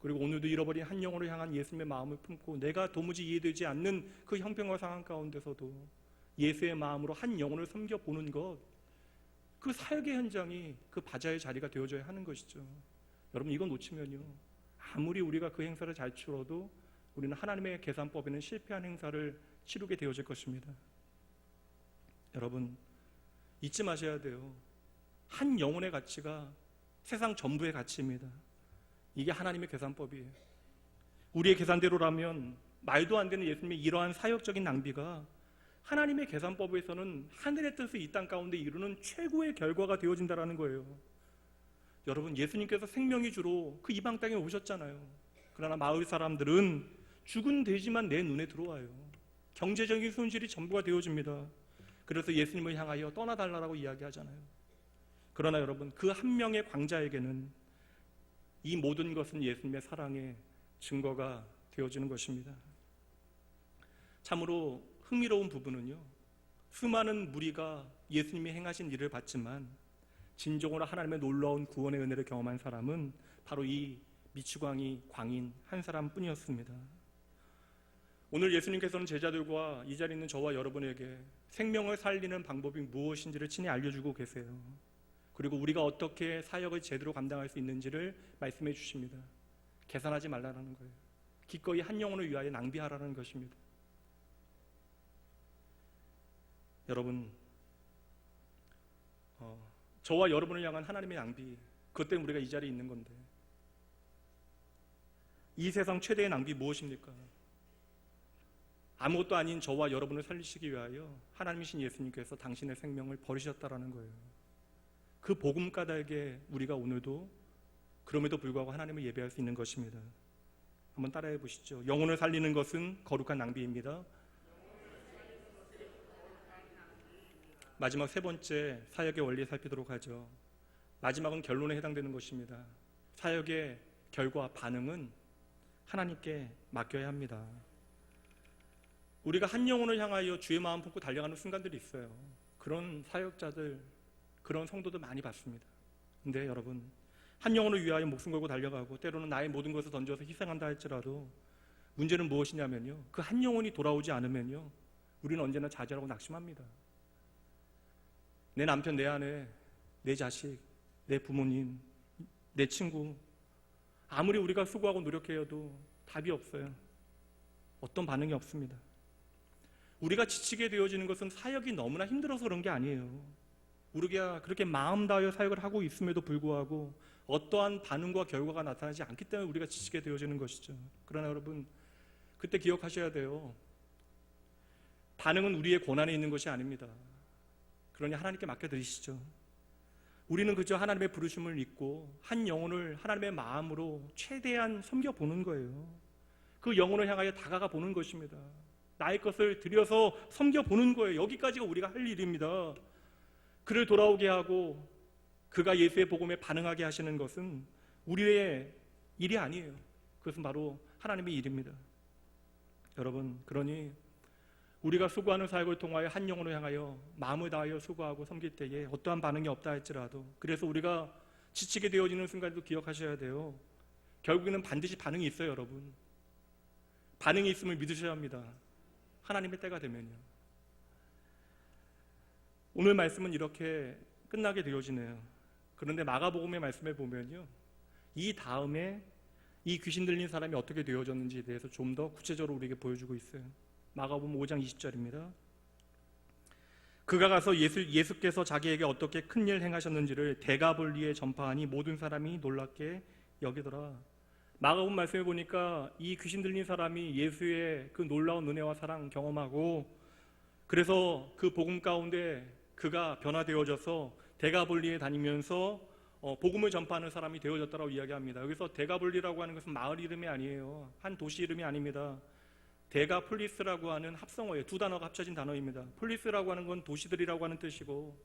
[SPEAKER 4] 그리고 오늘도 잃어버린 한 영혼을 향한 예수님의 마음을 품고 내가 도무지 이해되지 않는 그 형편과 상황 가운데서도 예수의 마음으로 한 영혼을 섬겨보는 것, 그 사역의 현장이 그 바자의 자리가 되어져야 하는 것이죠. 여러분, 이거 놓치면요, 아무리 우리가 그 행사를 잘 치러도 우리는 하나님의 계산법에는 실패한 행사를 치르게 되어질 것입니다. 여러분, 잊지 마셔야 돼요. 한 영혼의 가치가 세상 전부의 가치입니다. 이게 하나님의 계산법이에요. 우리의 계산대로라면 말도 안 되는 예수님의 이러한 사역적인 낭비가 하나님의 계산법에서는 하늘의 뜻을 이 땅 가운데 이루는 최고의 결과가 되어진다는 거예요. 여러분, 예수님께서 생명이 주로 그 이방 땅에 오셨잖아요. 그러나 마을 사람들은 죽은 돼지만 내 눈에 들어와요. 경제적인 손실이 전부가 되어집니다. 그래서 예수님을 향하여 떠나달라고 이야기하잖아요. 그러나 여러분, 그 한 명의 광자에게는 이 모든 것은 예수님의 사랑의 증거가 되어지는 것입니다. 참으로 흥미로운 부분은요, 수많은 무리가 예수님이 행하신 일을 봤지만 진정으로 하나님의 놀라운 구원의 은혜를 경험한 사람은 바로 이 미추광이 광인 한 사람뿐이었습니다. 오늘 예수님께서는 제자들과 이 자리에 있는 저와 여러분에게 생명을 살리는 방법이 무엇인지를 친히 알려주고 계세요. 그리고 우리가 어떻게 사역을 제대로 감당할 수 있는지를 말씀해 주십니다. 계산하지 말라는 거예요. 기꺼이 한 영혼을 위하여 낭비하라는 것입니다. 여러분, 저와 여러분을 향한 하나님의 낭비, 그것 때문에 우리가 이 자리에 있는 건데, 이 세상 최대의 낭비 무엇입니까? 아무것도 아닌 저와 여러분을 살리시기 위하여 하나님이신 예수님께서 당신의 생명을 버리셨다라는 거예요. 그 복음 까닭에 우리가 오늘도 그럼에도 불구하고 하나님을 예배할 수 있는 것입니다. 한번 따라해 보시죠. 영혼을 살리는 것은 거룩한 낭비입니다. 마지막 세 번째, 사역의 원리 살피도록 하죠. 마지막은 결론에 해당되는 것입니다. 사역의 결과, 반응은 하나님께 맡겨야 합니다. 우리가 한 영혼을 향하여 주의 마음 품고 달려가는 순간들이 있어요. 그런 사역자들, 그런 성도들 많이 봤습니다. 근데 여러분, 한 영혼을 위하여 목숨 걸고 달려가고 때로는 나의 모든 것을 던져서 희생한다 할지라도 문제는 무엇이냐면요, 그 한 영혼이 돌아오지 않으면요, 우리는 언제나 좌절하고 낙심합니다. 내 남편, 내 아내, 내 자식, 내 부모님, 내 친구, 아무리 우리가 수고하고 노력해도 답이 없어요. 어떤 반응이 없습니다. 우리가 지치게 되어지는 것은 사역이 너무나 힘들어서 그런 게 아니에요. 우리가 그렇게 마음 다하여 사역을 하고 있음에도 불구하고 어떠한 반응과 결과가 나타나지 않기 때문에 우리가 지치게 되어지는 것이죠. 그러나 여러분, 그때 기억하셔야 돼요. 반응은 우리의 권한에 있는 것이 아닙니다. 그러니 하나님께 맡겨드리시죠. 우리는 그저 하나님의 부르심을 믿고 한 영혼을 하나님의 마음으로 최대한 섬겨보는 거예요. 그 영혼을 향하여 다가가 보는 것입니다. 나의 것을 들여서 섬겨보는 거예요. 여기까지가 우리가 할 일입니다. 그를 돌아오게 하고 그가 예수의 복음에 반응하게 하시는 것은 우리의 일이 아니에요. 그것은 바로 하나님의 일입니다. 여러분, 그러니 우리가 수고하는 사역을 통하여 한 영혼을 향하여 마음을 다하여 수고하고 섬길 때에 어떠한 반응이 없다 할지라도, 그래서 우리가 지치게 되어지는 순간도 기억하셔야 돼요. 결국에는 반드시 반응이 있어요. 여러분, 반응이 있음을 믿으셔야 합니다. 하나님의 때가 되면요. 오늘 말씀은 이렇게 끝나게 되어지네요. 그런데 마가복음의 말씀에 보면요, 이 다음에 이 귀신 들린 사람이 어떻게 되어졌는지에 대해서 좀 더 구체적으로 우리에게 보여주고 있어요. 마가복음 5장 20절입니다. 그가 가서 예수께서 자기에게 어떻게 큰일 행하셨는지를 데가볼리에 전파하니 모든 사람이 놀랍게 여기더라. 마가복음 말씀해 보니까 이 귀신 들린 사람이 예수의 그 놀라운 은혜와 사랑 경험하고, 그래서 그 복음 가운데 그가 변화되어져서 데가볼리에 다니면서 복음을 전파하는 사람이 되어졌다고 이야기합니다. 여기서 데가볼리라고 하는 것은 마을 이름이 아니에요. 한 도시 이름이 아닙니다. 데가폴리스라고 하는 합성어예요. 두 단어가 합쳐진 단어입니다. 폴리스라고 하는 건 도시들이라고 하는 뜻이고,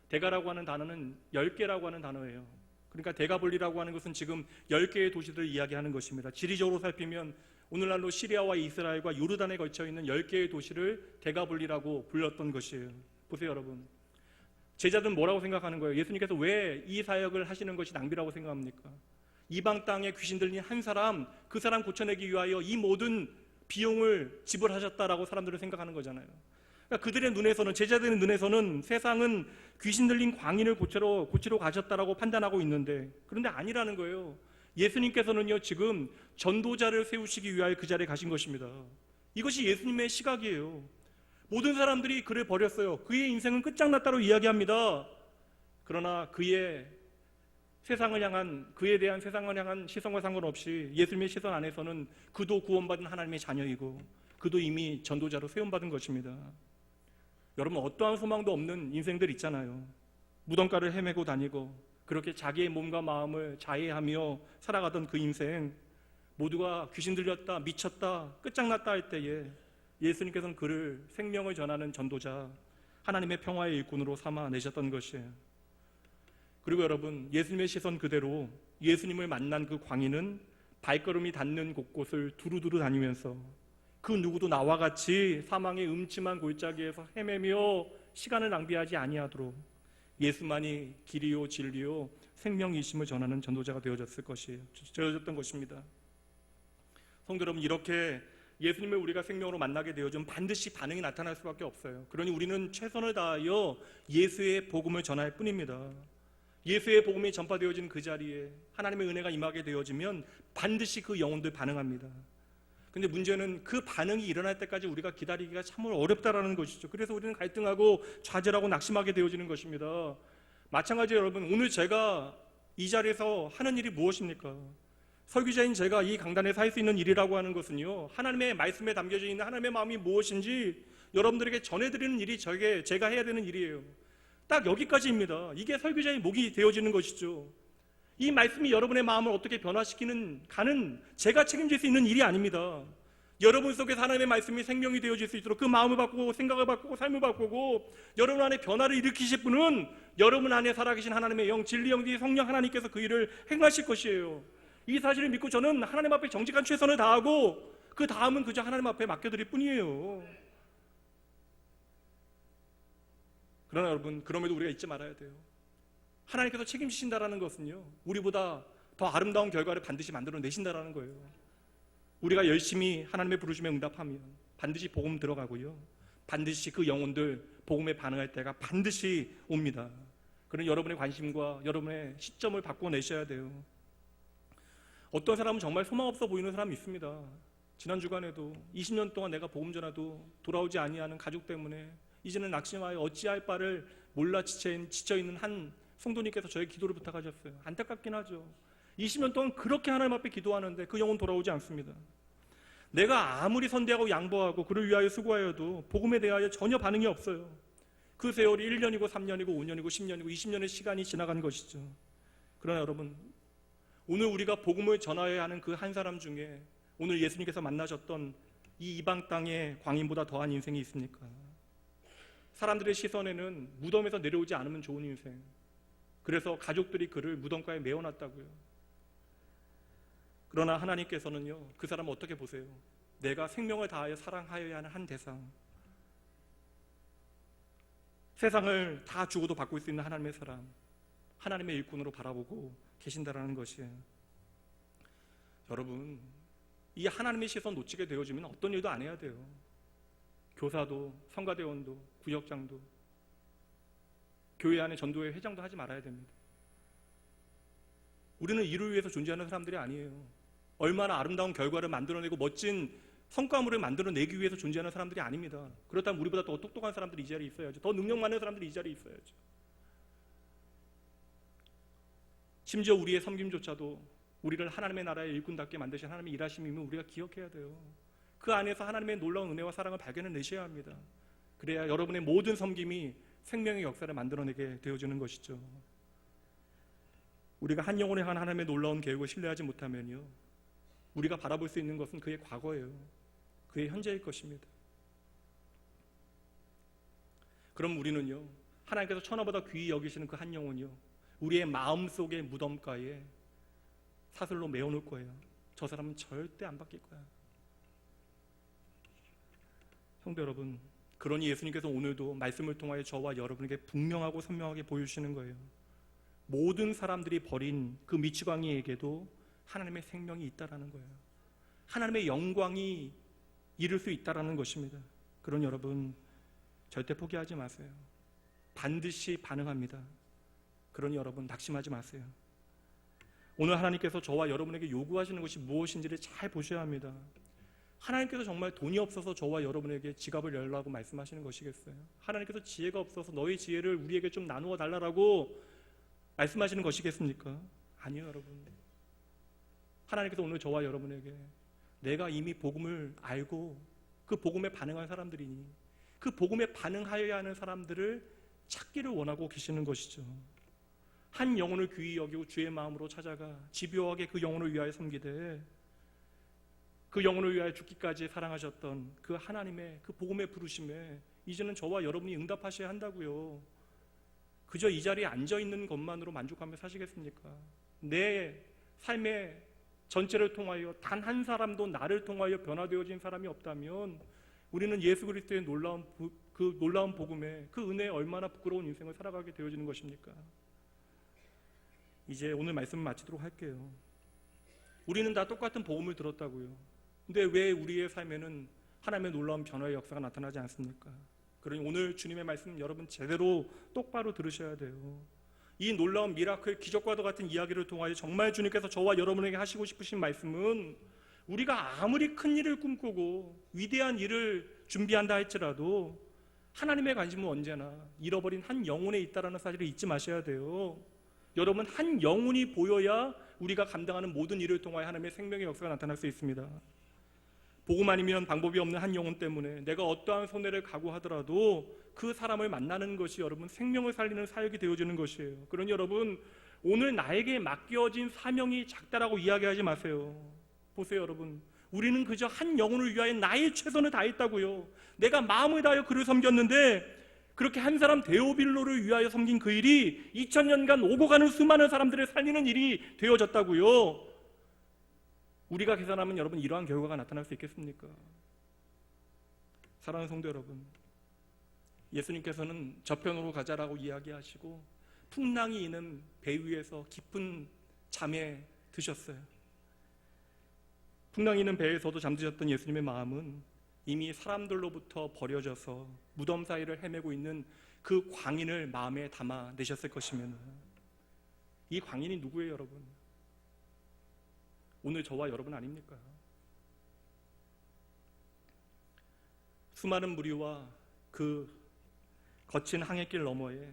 [SPEAKER 4] 데가라고 하는 단어는 10개라고 하는 단어예요. 그러니까 데가볼리라고 하는 것은 지금 10개의 도시들을 이야기하는 것입니다. 지리적으로 살피면 오늘날로 시리아와 이스라엘과 요르단에 걸쳐 있는 10개의 도시를 데가볼리라고 불렀던 것이에요. 보세요, 여러분. 제자들은 뭐라고 생각하는 거예요? 예수님께서 왜 이 사역을 하시는 것이 낭비라고 생각합니까? 이방 땅에 귀신 들린 한 사람, 그 사람 고쳐내기 위하여 이 모든 비용을 지불하셨다라고 사람들은 생각하는 거잖아요. 그러니까 그들의 눈에서는, 제자들의 눈에서는 세상은 귀신 들린 광인을 고치러 가셨다라고 판단하고 있는데, 그런데 아니라는 거예요. 예수님께서는요, 지금 전도자를 세우시기 위하여 그 자리에 가신 것입니다. 이것이 예수님의 시각이에요. 모든 사람들이 그를 버렸어요. 그의 인생은 끝장났다고 이야기합니다. 그러나 그의 그에 대한 세상을 향한 시선과 상관없이 예수님의 시선 안에서는 그도 구원받은 하나님의 자녀이고, 그도 이미 전도자로 세움받은 것입니다. 여러분, 어떠한 소망도 없는 인생들 있잖아요. 무덤가를 헤매고 다니고 그렇게 자기의 몸과 마음을 자해하며 살아가던 그 인생, 모두가 귀신 들렸다, 미쳤다, 끝장났다 할 때에 예수님께서는 그를 생명을 전하는 전도자, 하나님의 평화의 일꾼으로 삼아내셨던 것이에요. 그리고 여러분, 예수님의 시선 그대로 예수님을 만난 그 광인은 발걸음이 닿는 곳곳을 두루두루 다니면서 그 누구도 나와 같이 사망의 음침한 골짜기에서 헤매며 시간을 낭비하지 아니하도록 예수만이 길이요 진리요 생명이심을 전하는 전도자가 되어졌던 것입니다. 성도 여러분, 이렇게 예수님을 우리가 생명으로 만나게 되어지면 반드시 반응이 나타날 수밖에 없어요. 그러니 우리는 최선을 다하여 예수의 복음을 전할 뿐입니다. 예수의 복음이 전파되어지는 그 자리에 하나님의 은혜가 임하게 되어지면 반드시 그 영혼들 반응합니다. 근데 문제는 그 반응이 일어날 때까지 우리가 기다리기가 참으로 어렵다라는 것이죠. 그래서 우리는 갈등하고 좌절하고 낙심하게 되어지는 것입니다. 마찬가지로 여러분, 오늘 제가 이 자리에서 하는 일이 무엇입니까? 설교자인 제가 이 강단에서 할 수 있는 일이라고 하는 것은요, 하나님의 말씀에 담겨져 있는 하나님의 마음이 무엇인지 여러분들에게 전해드리는 일이 제가 해야 되는 일이에요. 딱 여기까지입니다. 이게 설교자의 목이 되어지는 것이죠. 이 말씀이 여러분의 마음을 어떻게 변화시키는 가는 제가 책임질 수 있는 일이 아닙니다. 여러분 속에서 하나님의 말씀이 생명이 되어질 수 있도록 그 마음을 바꾸고 생각을 바꾸고 삶을 바꾸고 여러분 안에 변화를 일으키실 분은 여러분 안에 살아계신 하나님의 영, 진리 영이 성령 하나님께서 그 일을 행하실 것이에요. 이 사실을 믿고 저는 하나님 앞에 정직한 최선을 다하고 그 다음은 그저 하나님 앞에 맡겨드릴 뿐이에요. 그러나 여러분, 그럼에도 우리가 잊지 말아야 돼요. 하나님께서 책임지신다라는 것은요, 우리보다 더 아름다운 결과를 반드시 만들어내신다라는 거예요. 우리가 열심히 하나님의 부르심에 응답하면 반드시 복음 들어가고요, 반드시 그 영혼들 복음에 반응할 때가 반드시 옵니다. 그런 여러분의 관심과 여러분의 시점을 바꿔내셔야 돼요. 어떤 사람은 정말 소망 없어 보이는 사람이 있습니다. 지난 주간에도 20년 동안 내가 복음 전하도 돌아오지 아니하는 가족 때문에 이제는 낙심하여 어찌할 바를 몰라 지쳐있는 한 성도님께서 저에게 기도를 부탁하셨어요. 안타깝긴 하죠. 20년 동안 그렇게 하나님 앞에 기도하는데 그 영혼 돌아오지 않습니다. 내가 아무리 선대하고 양보하고 그를 위하여 수고하여도 복음에 대하여 전혀 반응이 없어요. 그 세월이 1년이고 3년이고 5년이고 10년이고 20년의 시간이 지나간 것이죠. 그러나 여러분, 오늘 우리가 복음을 전하여야 하는 그 한 사람 중에 오늘 예수님께서 만나셨던 이 이방 땅의 광인보다 더한 인생이 있습니까? 사람들의 시선에는 무덤에서 내려오지 않으면 좋은 인생, 그래서 가족들이 그를 무덤가에 메어놨다고요. 그러나 하나님께서는요, 그 사람을 어떻게 보세요? 내가 생명을 다하여 사랑하여야 하는 한 대상, 세상을 다 주고도 받을 수 있는 하나님의 사람, 하나님의 일꾼으로 바라보고 계신다라는 것이에요. 여러분, 이 하나님의 시선 놓치게 되어지면 어떤 일도 안 해야 돼요. 교사도, 성가대원도, 구역장도, 교회 안에 전도회 회장도 하지 말아야 됩니다. 우리는 이를 위해서 존재하는 사람들이 아니에요. 얼마나 아름다운 결과를 만들어내고 멋진 성과물을 만들어내기 위해서 존재하는 사람들이 아닙니다. 그렇다면 우리보다 더 똑똑한 사람들이 이 자리에 있어야죠. 더 능력 많은 사람들이 이 자리에 있어야죠. 심지어 우리의 섬김조차도 우리를 하나님의 나라의 일꾼답게 만드신 하나님의 일하심임을 우리가 기억해야 돼요. 그 안에서 하나님의 놀라운 은혜와 사랑을 발견해내셔야 합니다. 그래야 여러분의 모든 섬김이 생명의 역사를 만들어내게 되어지는 것이죠. 우리가 한 영혼에 향한 하나님의 놀라운 계획을 신뢰하지 못하면요, 우리가 바라볼 수 있는 것은 그의 과거예요. 그의 현재일 것입니다. 그럼 우리는요, 하나님께서 천하보다 귀히 여기시는 그 한 영혼이요, 우리의 마음속의 무덤가에 사슬로 메어놓을 거예요. 저 사람은 절대 안 바뀔 거야. 성도 여러분, 그러니 예수님께서 오늘도 말씀을 통하여 저와 여러분에게 분명하고 선명하게 보여주시는 거예요. 모든 사람들이 버린 그 미치광이에게도 하나님의 생명이 있다라는 거예요. 하나님의 영광이 이룰 수 있다라는 것입니다. 그러니 여러분, 절대 포기하지 마세요. 반드시 반응합니다. 그러니 여러분, 낙심하지 마세요. 오늘 하나님께서 저와 여러분에게 요구하시는 것이 무엇인지를 잘 보셔야 합니다. 하나님께서 정말 돈이 없어서 저와 여러분에게 지갑을 열라고 말씀하시는 것이겠어요? 하나님께서 지혜가 없어서 너의 지혜를 우리에게 좀 나누어 달라고 말씀하시는 것이겠습니까? 아니요, 여러분. 하나님께서 오늘 저와 여러분에게 내가 이미 복음을 알고 그 복음에 반응한 사람들이니 그 복음에 반응하여야 하는 사람들을 찾기를 원하고 계시는 것이죠. 한 영혼을 귀히 여기고 주의 마음으로 찾아가 집요하게 그 영혼을 위하여 섬기되 그 영혼을 위하여 죽기까지 사랑하셨던 그 하나님의 그 복음의 부르심에 이제는 저와 여러분이 응답하셔야 한다고요. 그저 이 자리에 앉아있는 것만으로 만족하며 사시겠습니까? 내 삶의 전체를 통하여 단 한 사람도 나를 통하여 변화되어진 사람이 없다면 우리는 예수 그리스도의 그 놀라운 복음에 그 은혜에 얼마나 부끄러운 인생을 살아가게 되어지는 것입니까? 이제 오늘 말씀을 마치도록 할게요. 우리는 다 똑같은 복음을 들었다고요. 근데 왜 우리의 삶에는 하나님의 놀라운 변화의 역사가 나타나지 않습니까? 그러니 오늘 주님의 말씀 여러분 제대로 똑바로 들으셔야 돼요. 이 놀라운 미라클, 기적과도 같은 이야기를 통하여 정말 주님께서 저와 여러분에게 하시고 싶으신 말씀은 우리가 아무리 큰 일을 꿈꾸고 위대한 일을 준비한다 할지라도 하나님의 관심은 언제나 잃어버린 한 영혼에 있다는 사실을 잊지 마셔야 돼요. 여러분, 한 영혼이 보여야 우리가 감당하는 모든 일을 통하여 하나님의 생명의 역사가 나타날 수 있습니다. 복음 아니면 방법이 없는 한 영혼 때문에 내가 어떠한 손해를 각오하더라도 그 사람을 만나는 것이 여러분 생명을 살리는 사역이 되어지는 것이에요. 그러니 여러분, 오늘 나에게 맡겨진 사명이 작다라고 이야기하지 마세요. 보세요 여러분, 우리는 그저 한 영혼을 위하여 나의 최선을 다했다고요. 내가 마음을 다하여 그를 섬겼는데 그렇게 한 사람 데오빌로를 위하여 섬긴 그 일이 2000년간 오고 가는 수많은 사람들을 살리는 일이 되어졌다고요. 우리가 계산하면 여러분 이러한 결과가 나타날 수 있겠습니까? 사랑하는 성도 여러분, 예수님께서는 저편으로 가자라고 이야기하시고 풍랑이 있는 배 위에서 깊은 잠에 드셨어요. 풍랑이 있는 배에서도 잠드셨던 예수님의 마음은 이미 사람들로부터 버려져서 무덤 사이를 헤매고 있는 그 광인을 마음에 담아내셨을 것이면 이 광인이 누구예요 여러분? 오늘 저와 여러분 아닙니까? 수많은 무리와 그 거친 항해길 너머에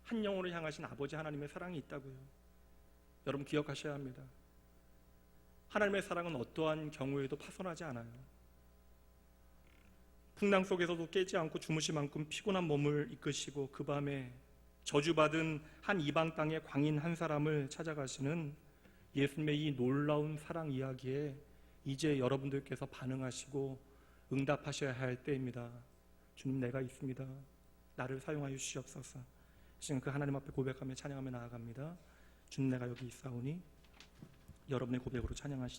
[SPEAKER 4] 한 영혼을 향하신 아버지 하나님의 사랑이 있다고요. 여러분 기억하셔야 합니다. 하나님의 사랑은 어떠한 경우에도 파손하지 않아요. 풍랑 속에서도 깨지 않고 주무실 만큼 피곤한 몸을 이끄시고 그 밤에 저주받은 한 이방 땅의 광인 한 사람을 찾아가시는 예수님의 이 놀라운 사랑 이야기에 이제 여러분들께서 반응하시고 응답하셔야 할 때입니다. 주님, 내가 있습니다. 나를 사용하여 주시옵소서. 지금 그 하나님 앞에 고백하며 찬양하며 나아갑니다. 주님, 내가 여기 있사오니 여러분의 고백으로 찬양하시죠.